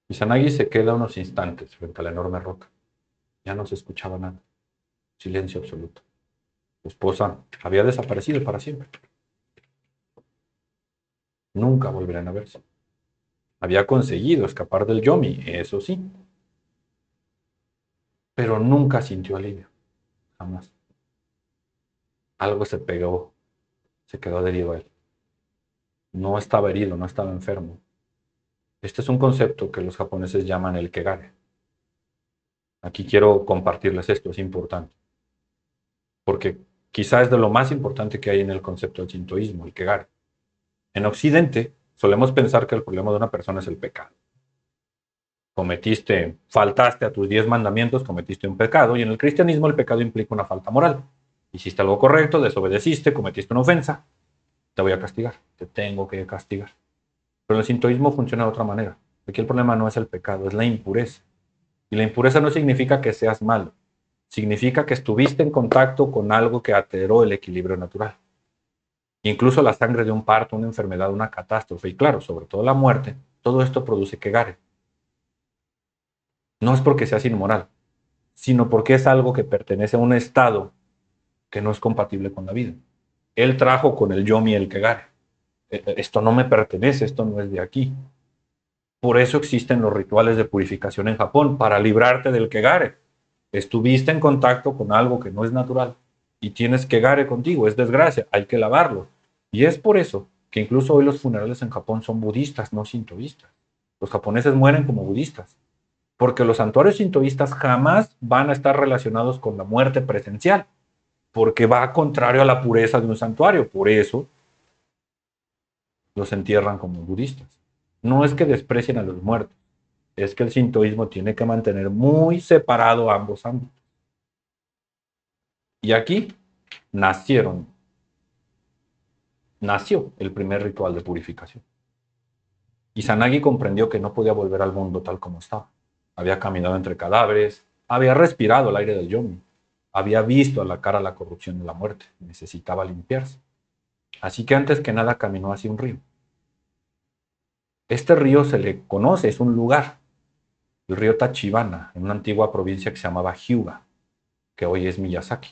Izanagi se queda unos instantes frente a la enorme roca. Ya no se escuchaba nada, silencio absoluto. Su esposa había desaparecido para siempre. Nunca volverían a verse. Había conseguido escapar del Yomi, eso sí, pero nunca sintió alivio, jamás. Algo se pegó, se quedó adherido a él. No estaba herido, no estaba enfermo. Este es un concepto que los japoneses llaman el kegare. Aquí quiero compartirles esto, es importante, porque quizá es de lo más importante que hay en el concepto del sintoísmo, el kegare. En Occidente solemos pensar que el problema de una persona es el pecado. Faltaste a tus 10 mandamientos, cometiste un pecado, y en el cristianismo el pecado implica una falta moral. Hiciste algo correcto, desobedeciste, cometiste una ofensa, te voy a castigar, te tengo que castigar. Pero el sintoísmo funciona de otra manera. Aquí el problema no es el pecado, es la impureza. Y la impureza no significa que seas malo, significa que estuviste en contacto con algo que alteró el equilibrio natural. Incluso la sangre de un parto, una enfermedad, una catástrofe, y claro, sobre todo la muerte, todo esto produce kegare. No es porque seas inmoral, sino porque es algo que pertenece a un estado que no es compatible con la vida. Él trajo con el yomi el kegare. Esto no me pertenece, esto no es de aquí. Por eso existen los rituales de purificación en Japón, para librarte del kegare. Estuviste en contacto con algo que no es natural y tienes kegare contigo, es desgracia, hay que lavarlo. Y es por eso que incluso hoy los funerales en Japón son budistas, no sintoístas. Los japoneses mueren como budistas, porque los santuarios sintoístas jamás van a estar relacionados con la muerte presencial, porque va contrario a la pureza de un santuario. Por eso los entierran como budistas. No es que desprecien a los muertos, es que el sintoísmo tiene que mantener muy separado ambos ámbitos. Y aquí nació el primer ritual de purificación. Izanagi comprendió que no podía volver al mundo tal como estaba. Había caminado entre cadáveres, había respirado el aire del yomi, había visto a la cara la corrupción de la muerte, necesitaba limpiarse. Así que antes que nada caminó hacia un río. Este río se le conoce, es un lugar, el río Tachibana, en una antigua provincia que se llamaba Hyuga, que hoy es Miyazaki.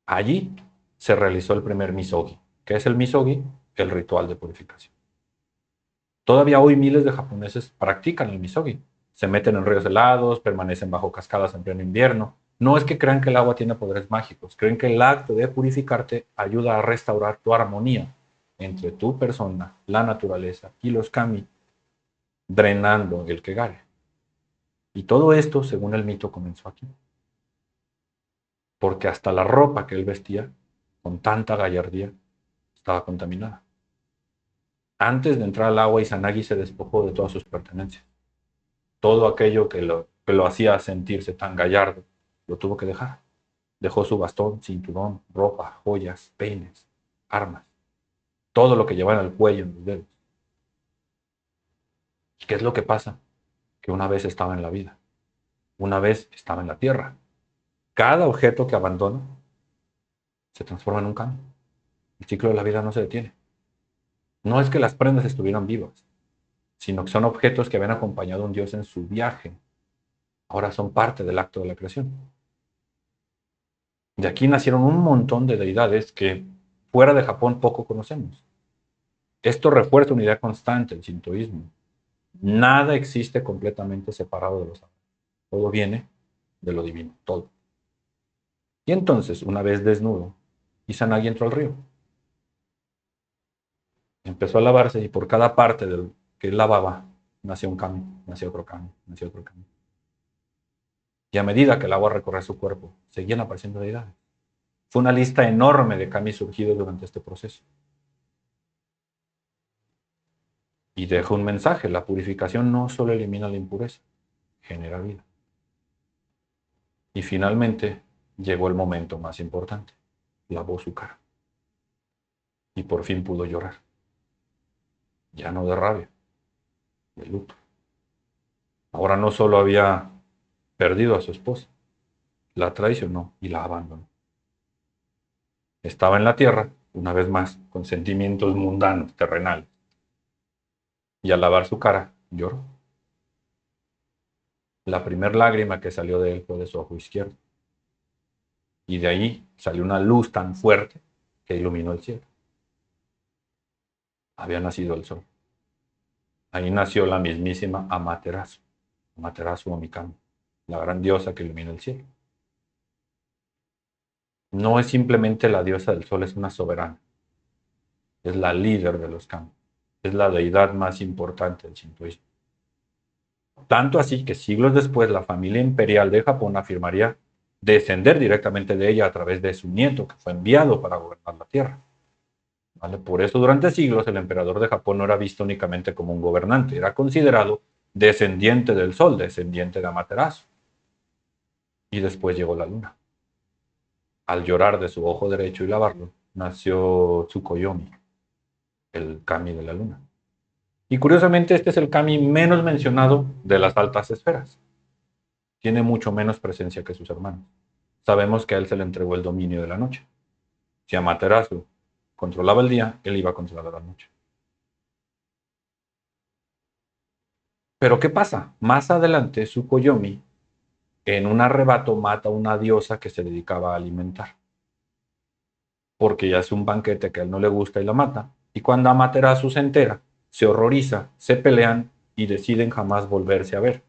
Allí se realizó el primer misogi, ¿Qué es el misogi? El ritual de purificación. Todavía hoy miles de japoneses practican el misogi. Se meten en ríos helados, permanecen bajo cascadas en pleno invierno. No es que crean que el agua tiene poderes mágicos, creen que el acto de purificarte ayuda a restaurar tu armonía entre tu persona, la naturaleza y los kami, drenando el kegare. Y todo esto, según el mito, comenzó aquí. Porque hasta la ropa que él vestía, con tanta gallardía, estaba contaminada. Antes de entrar al agua, Izanagi se despojó de todas sus pertenencias. Todo aquello que lo hacía sentirse tan gallardo, lo tuvo que dejar. Dejó su bastón, cinturón, ropa, joyas, peines, armas, todo lo que llevaba en el cuello, en los dedos. ¿Qué es lo que pasa? Que una vez estaba en la vida, una vez estaba en la tierra. Cada objeto que abandona se transforma en un cambio. El ciclo de la vida no se detiene. No es que las prendas estuvieran vivas, sino que son objetos que habían acompañado a un Dios en su viaje. Ahora son parte del acto de la creación. De aquí nacieron un montón de deidades que fuera de Japón poco conocemos. Esto refuerza una idea constante del sintoísmo. Nada existe completamente separado de los sagrados. Todo viene de lo divino, todo. Y entonces, una vez desnudo, Izanagi entró al río. Empezó a lavarse y por cada parte del que lavaba, nació un kami, nació otro kami, nació otro kami. Y a medida que el agua recorría su cuerpo, seguían apareciendo deidades. Fue una lista enorme de kami surgidos durante este proceso. Y dejó un mensaje: la purificación no solo elimina la impureza, genera vida. Y finalmente llegó el momento más importante. Lavó su cara. Y por fin pudo llorar. Ya no de rabia, de luto. Ahora no solo había perdido a su esposa, la traicionó y la abandonó. Estaba en la tierra, una vez más, con sentimientos mundanos, terrenales. Y al lavar su cara, lloró. La primer lágrima que salió de él fue de su ojo izquierdo. Y de ahí salió una luz tan fuerte que iluminó el cielo. Había nacido el sol. Ahí nació la mismísima Amaterasu, Amaterasu Omikami, la gran diosa que ilumina el cielo. No es simplemente la diosa del sol, es una soberana. Es la líder de los kami. Es la deidad más importante del shintoísmo. Tanto así que siglos después la familia imperial de Japón afirmaría descender directamente de ella a través de su nieto, que fue enviado para gobernar la tierra. ¿Vale? Por eso durante siglos el emperador de Japón no era visto únicamente como un gobernante, era considerado descendiente del sol, descendiente de Amaterasu. Y después llegó la luna. Al llorar de su ojo derecho y lavarlo, nació Tsukuyomi, el kami de la luna. Y curiosamente este es el kami menos mencionado de las altas esferas. Tiene mucho menos presencia que sus hermanos. Sabemos que a él se le entregó el dominio de la noche. Si Amaterasu controlaba el día, él iba a controlar la noche. Pero ¿qué pasa? Más adelante, Tsukuyomi, en un arrebato, mata a una diosa que se dedicaba a alimentar. Porque ya es un banquete que a él no le gusta y la mata. Y cuando Amaterasu se entera, se horroriza, se pelean y deciden jamás volverse a ver.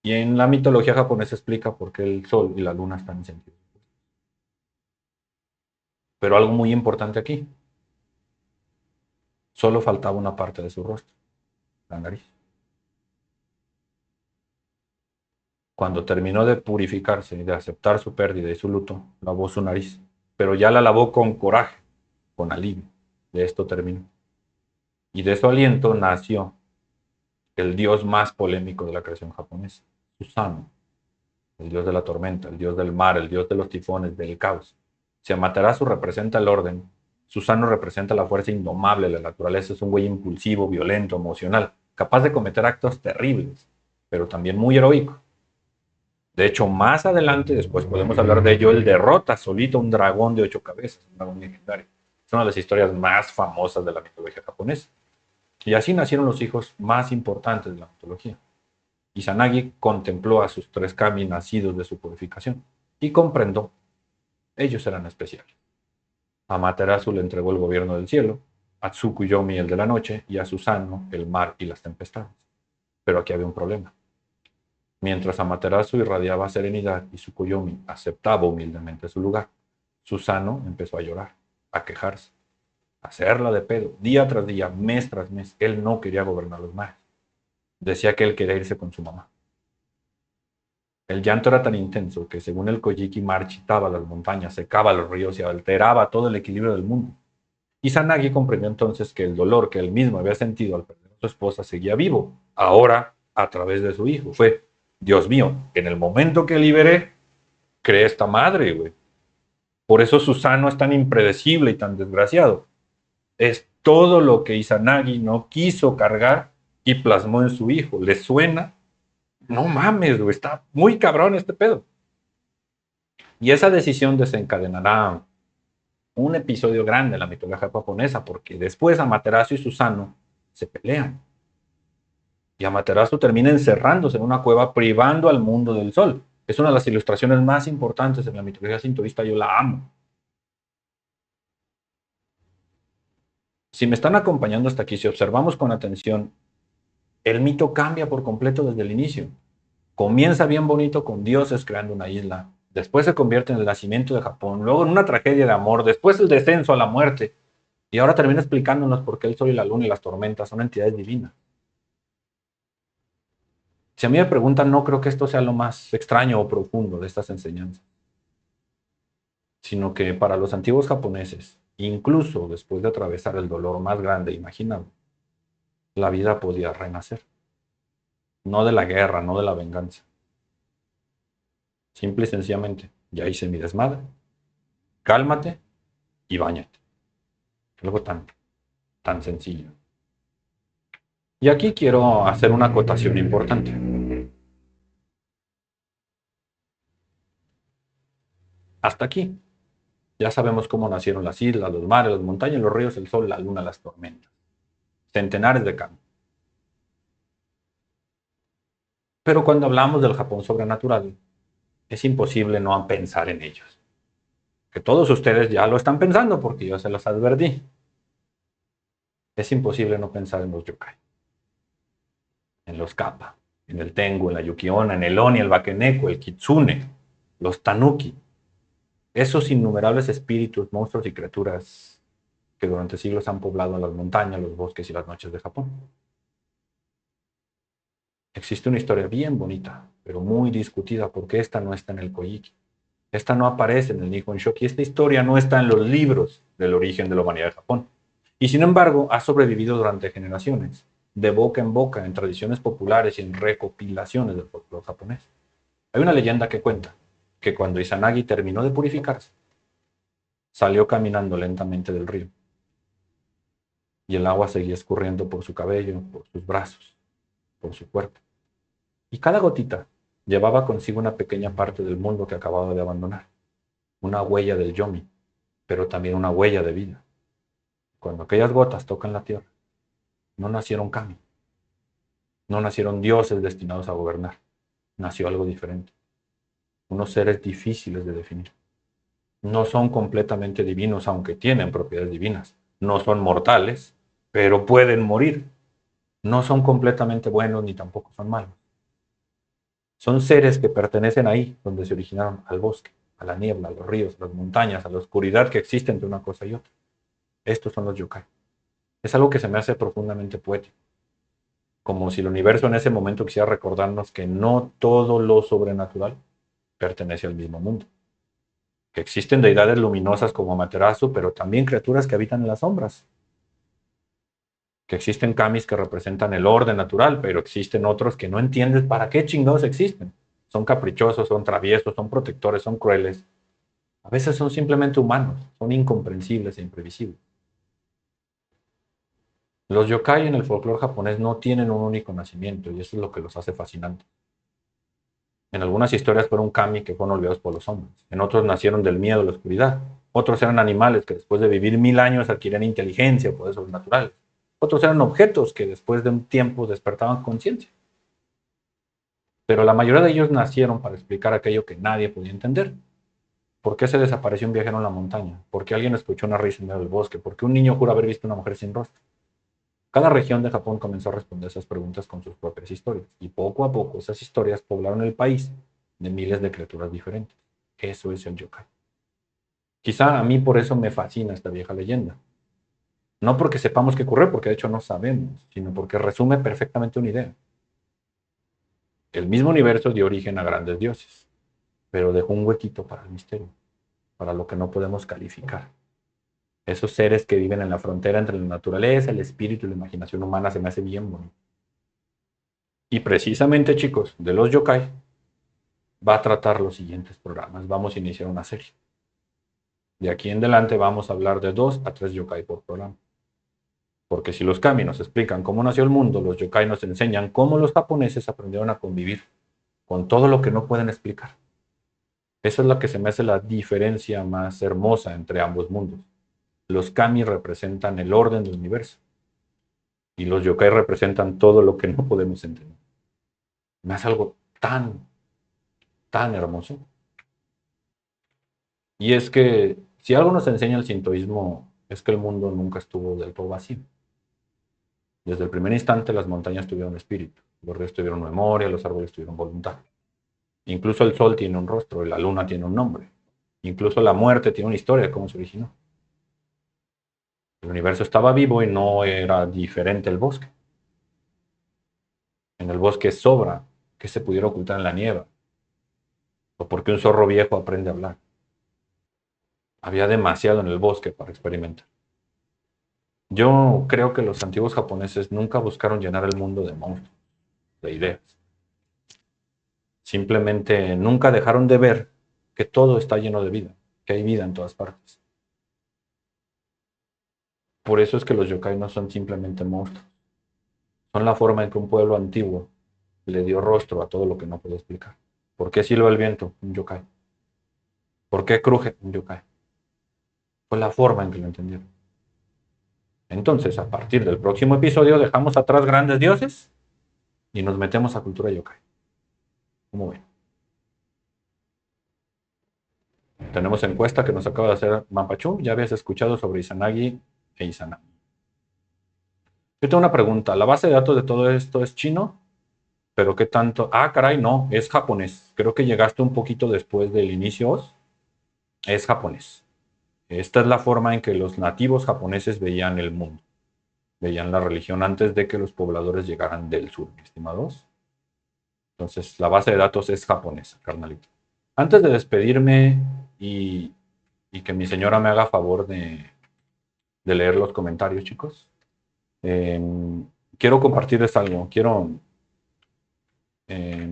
Y en la mitología japonesa explica por qué el sol y la luna están en sentido. Pero algo muy importante aquí, solo faltaba una parte de su rostro, la nariz. Cuando terminó de purificarse y de aceptar su pérdida y su luto, lavó su nariz, pero ya la lavó con coraje, con alivio. De esto terminó. Y de su aliento nació el dios más polémico de la creación japonesa, Susanoo, el dios de la tormenta, el dios del mar, el dios de los tifones, del caos. Si Amaterasu representa el orden, Susanoo representa la fuerza indomable de la naturaleza. Es un güey impulsivo, violento, emocional, capaz de cometer actos terribles, pero también muy heroico. De hecho, más adelante, después podemos hablar de ello, él derrota solito a un dragón de 8 cabezas, un dragón legendario. Es una de las historias más famosas de la mitología japonesa. Y así nacieron los hijos más importantes de la mitología. Izanagi contempló a sus 3 kami nacidos de su purificación y comprendió, ellos eran especiales. Amaterasu le entregó el gobierno del cielo, a Tsukuyomi el de la noche y a Susanoo el mar y las tempestades. Pero aquí había un problema. Mientras Amaterasu irradiaba serenidad y Tsukuyomi aceptaba humildemente su lugar, Susanoo empezó a llorar, a quejarse, a hacerla de pedo, día tras día, mes tras mes. Él no quería gobernar los mares. Decía que él quería irse con su mamá. El llanto era tan intenso que, según el Kojiki, marchitaba las montañas, secaba los ríos y alteraba todo el equilibrio del mundo. Izanagi comprendió entonces que el dolor que él mismo había sentido al perder a su esposa seguía vivo, ahora a través de su hijo. Fue, Dios mío, en el momento que liberé, creé esta madre, güey. Por eso Susano es tan impredecible y tan desgraciado. Es todo lo que Izanagi no quiso cargar y plasmó en su hijo. ¿Le suena? No mames, güey, está muy cabrón este pedo. Y esa decisión desencadenará un episodio grande en la mitología japonesa, porque después Amaterasu y Susanoo se pelean. Y Amaterasu termina encerrándose en una cueva privando al mundo del sol. Es una de las ilustraciones más importantes en la mitología sintoísta, yo la amo. Si me están acompañando hasta aquí, si observamos con atención, el mito cambia por completo desde el inicio. Comienza bien bonito con dioses creando una isla, después se convierte en el nacimiento de Japón, luego en una tragedia de amor, después el descenso a la muerte, y ahora termina explicándonos por qué el sol y la luna y las tormentas son entidades divinas. Si a mí me preguntan, no creo que esto sea lo más extraño o profundo de estas enseñanzas, sino que para los antiguos japoneses, incluso después de atravesar el dolor más grande imaginable, la vida podía renacer. No de la guerra, no de la venganza. Simple y sencillamente, ya hice mi desmadre, cálmate y báñate. Algo tan sencillo. Y aquí quiero hacer una acotación importante. Hasta aquí. Ya sabemos cómo nacieron las islas, los mares, las montañas, los ríos, el sol, la luna, las tormentas. Centenares de cambios. Pero cuando hablamos del Japón sobrenatural, es imposible no pensar en ellos. Que todos ustedes ya lo están pensando porque yo se los advertí. Es imposible no pensar en los yokai, en los kappa, en el tengu, en la yukiona, en el oni, el bakeneko, el kitsune, los tanuki. Esos innumerables espíritus, monstruos y criaturas que durante siglos han poblado las montañas, los bosques y las noches de Japón. Existe una historia bien bonita, pero muy discutida porque esta no está en el Kojiki. Esta no aparece en el Nihon Shoki. Esta historia no está en los libros del origen de la humanidad de Japón. Y sin embargo, ha sobrevivido durante generaciones, de boca en boca, en tradiciones populares y en recopilaciones del folclore japonés. Hay una leyenda que cuenta que cuando Izanagi terminó de purificarse, salió caminando lentamente del río y el agua seguía escurriendo por su cabello, por sus brazos, por su cuerpo. Y cada gotita llevaba consigo una pequeña parte del mundo que acababa de abandonar, una huella del yomi, pero también una huella de vida. Cuando aquellas gotas tocan la tierra, no nacieron kami, no nacieron dioses destinados a gobernar, nació algo diferente, unos seres difíciles de definir. No son completamente divinos, aunque tienen propiedades divinas. No son mortales, pero pueden morir. No son completamente buenos ni tampoco son malos. Son seres que pertenecen ahí, donde se originaron, al bosque, a la niebla, a los ríos, a las montañas, a la oscuridad que existe entre una cosa y otra. Estos son los yokai. Es algo que se me hace profundamente poético. Como si el universo en ese momento quisiera recordarnos que no todo lo sobrenatural pertenece al mismo mundo. Que existen deidades luminosas como Amaterasu, pero también criaturas que habitan en las sombras. Que existen kamis que representan el orden natural, pero existen otros que no entiendes para qué chingados existen. Son caprichosos, son traviesos, son protectores, son crueles. A veces son simplemente humanos, son incomprensibles e imprevisibles. Los yokai en el folclore japonés no tienen un único nacimiento y eso es lo que los hace fascinantes. En algunas historias fueron kami que fueron olvidados por los hombres. En otros nacieron del miedo a la oscuridad. Otros eran animales que después de vivir 1000 años adquirían inteligencia o poderes sobrenaturales. Otros eran objetos que después de un tiempo despertaban conciencia. Pero la mayoría de ellos nacieron para explicar aquello que nadie podía entender. ¿Por qué se desapareció un viajero en la montaña? ¿Por qué alguien escuchó una risa en medio del bosque? ¿Por qué un niño jura haber visto una mujer sin rostro? Cada región de Japón comenzó a responder esas preguntas con sus propias historias, y poco a poco esas historias poblaron el país de miles de criaturas diferentes. Eso es el yokai. Quizá a mí por eso me fascina esta vieja leyenda. No porque sepamos qué ocurrió, porque de hecho no sabemos, sino porque resume perfectamente una idea. El mismo universo dio origen a grandes dioses, pero dejó un huequito para el misterio, para lo que no podemos calificar. Esos seres que viven en la frontera entre la naturaleza, el espíritu y la imaginación humana se me hace bien bonito. Y precisamente, chicos, de los yokai va a tratar los siguientes programas. Vamos a iniciar una serie. De aquí en adelante vamos a hablar de 2 a 3 yokai por programa. Porque si los kami nos explican cómo nació el mundo, los yokai nos enseñan cómo los japoneses aprendieron a convivir con todo lo que no pueden explicar. Esa es la que se me hace la diferencia más hermosa entre ambos mundos. Los kami representan el orden del universo y los yokai representan todo lo que no podemos entender. Me hace algo tan hermoso. Y es que si algo nos enseña el sintoísmo es que el mundo nunca estuvo del todo vacío. Desde el primer instante las montañas tuvieron espíritu, los ríos tuvieron memoria, los árboles tuvieron voluntad. Incluso el sol tiene un rostro y la luna tiene un nombre. Incluso la muerte tiene una historia de cómo se originó. El universo estaba vivo y no era diferente el bosque. En el bosque sobra que se pudiera ocultar en la nieve, o porque un zorro viejo aprende a hablar. Había demasiado en el bosque para experimentar. Yo creo que los antiguos japoneses nunca buscaron llenar el mundo de monstruos, de ideas. Simplemente nunca dejaron de ver que todo está lleno de vida, que hay vida en todas partes. Por eso es que los yokai no son simplemente monstruos. Son la forma en que un pueblo antiguo le dio rostro a todo lo que no puedo explicar. ¿Por qué silba el viento? Un yokai. ¿Por qué cruje? Un yokai. Fue la forma en que lo entendieron. Entonces, a partir del próximo episodio, dejamos atrás grandes dioses y nos metemos a cultura yokai. ¿Cómo ven? Tenemos encuesta que nos acaba de hacer Mapachu. ¿Ya habías escuchado sobre Izanagi e Izanami? Yo tengo una pregunta. ¿La base de datos de todo esto es chino? ¿Pero qué tanto? Ah, caray, no, es japonés. Creo que llegaste un poquito después del inicio. Es japonés. Esta es la forma en que los nativos japoneses veían el mundo. Veían la religión antes de que los pobladores llegaran del sur, mis estimados. Entonces, la base de datos es japonesa, carnalito. Antes de despedirme y, y que mi señora me haga favor de leer los comentarios, chicos, eh, quiero compartirles algo. Eh,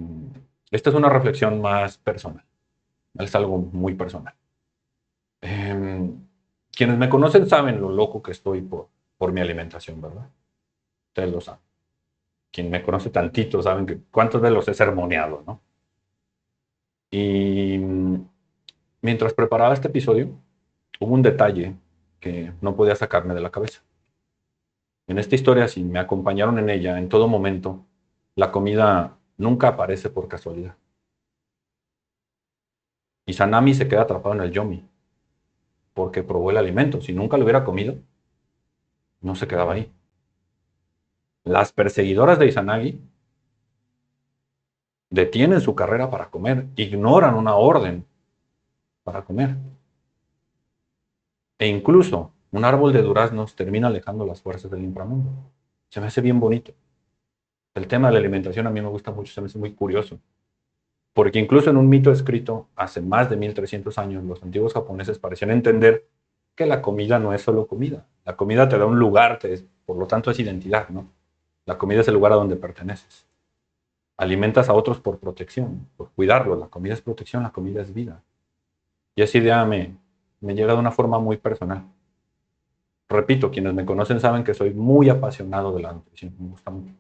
esta es una reflexión más personal. Es algo muy personal. Quienes me conocen saben lo loco que estoy por mi alimentación, ¿verdad? Ustedes lo saben. Quien me conoce tantito saben que cuántos de los he sermoneado, ¿no? Y mientras preparaba este episodio, hubo un detalle que no podía sacarme de la cabeza. En esta historia, si me acompañaron en ella, en todo momento, la comida nunca aparece por casualidad. Y Sanami se queda atrapado en el yomi, porque probó el alimento. Si nunca lo hubiera comido, no se quedaba ahí. Las perseguidoras de Izanagi detienen su carrera para comer, ignoran una orden para comer. E incluso un árbol de duraznos termina alejando las fuerzas del inframundo. Se me hace bien bonito. El tema de la alimentación a mí me gusta mucho, se me hace muy curioso. Porque incluso en un mito escrito hace más de 1300 años, los antiguos japoneses parecían entender que la comida no es solo comida. La comida te da un lugar, por lo tanto es identidad, ¿no? La comida es el lugar a donde perteneces. Alimentas a otros por protección, por cuidarlos. La comida es protección, la comida es vida. Y esa idea me llega de una forma muy personal. Repito, quienes me conocen saben que soy muy apasionado de la nutrición, me gusta mucho.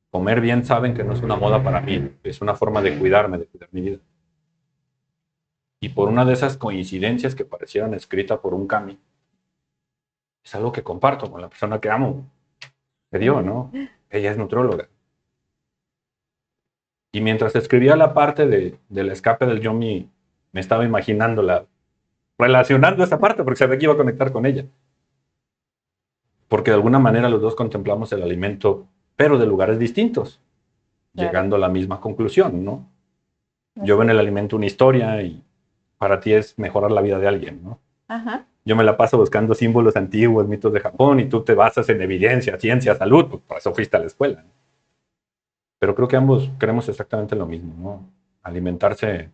Comer bien saben que no es una moda para mí, es una forma de cuidarme, de cuidar mi vida. Y por una de esas coincidencias que parecieron escritas por un kami, es algo que comparto con la persona que amo. Que dio, ¿no? Ella es nutrióloga. Y mientras escribía la parte del escape del yomi me estaba imaginándola, relacionando esa parte, porque sabía que iba a conectar con ella. Porque de alguna manera los dos contemplamos el alimento, pero de lugares distintos, Claro. llegando a la misma conclusión, ¿no? Yo veo Así en es. el alimento una historia y para ti es mejorar la vida de alguien, ¿no? Ajá. Yo me la paso buscando símbolos antiguos, mitos de Japón, y tú te basas en evidencia, ciencia, salud, pues por eso fuiste a la escuela, ¿no? Pero creo que ambos queremos exactamente lo mismo, ¿no? Alimentarse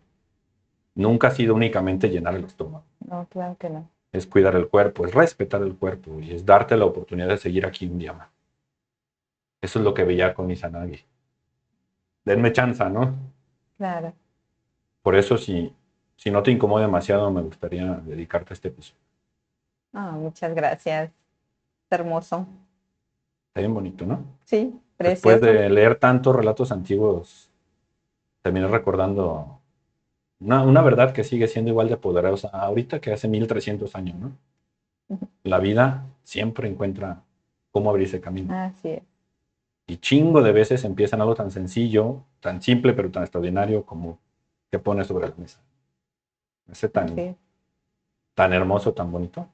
nunca ha sido únicamente llenar el estómago. No, claro que no. Es cuidar el cuerpo, es respetar el cuerpo y es darte la oportunidad de seguir aquí un día más. Eso es lo que veía con Izanagi. Denme chance, ¿no? Claro. Por eso, si no te incomoda demasiado, me gustaría dedicarte a este episodio. Ah, muchas gracias. Hermoso. Está bien bonito, ¿no? Sí, Después precioso. de leer tantos relatos antiguos, terminé recordando una verdad que sigue siendo igual de poderosa ahorita que hace 1300 años, ¿no? La vida siempre encuentra cómo abrirse camino. Así es. Y chingo de veces empieza en algo tan sencillo, tan simple, pero tan extraordinario como que pones sobre la mesa. Ese Así tan, es. tan hermoso, tan bonito.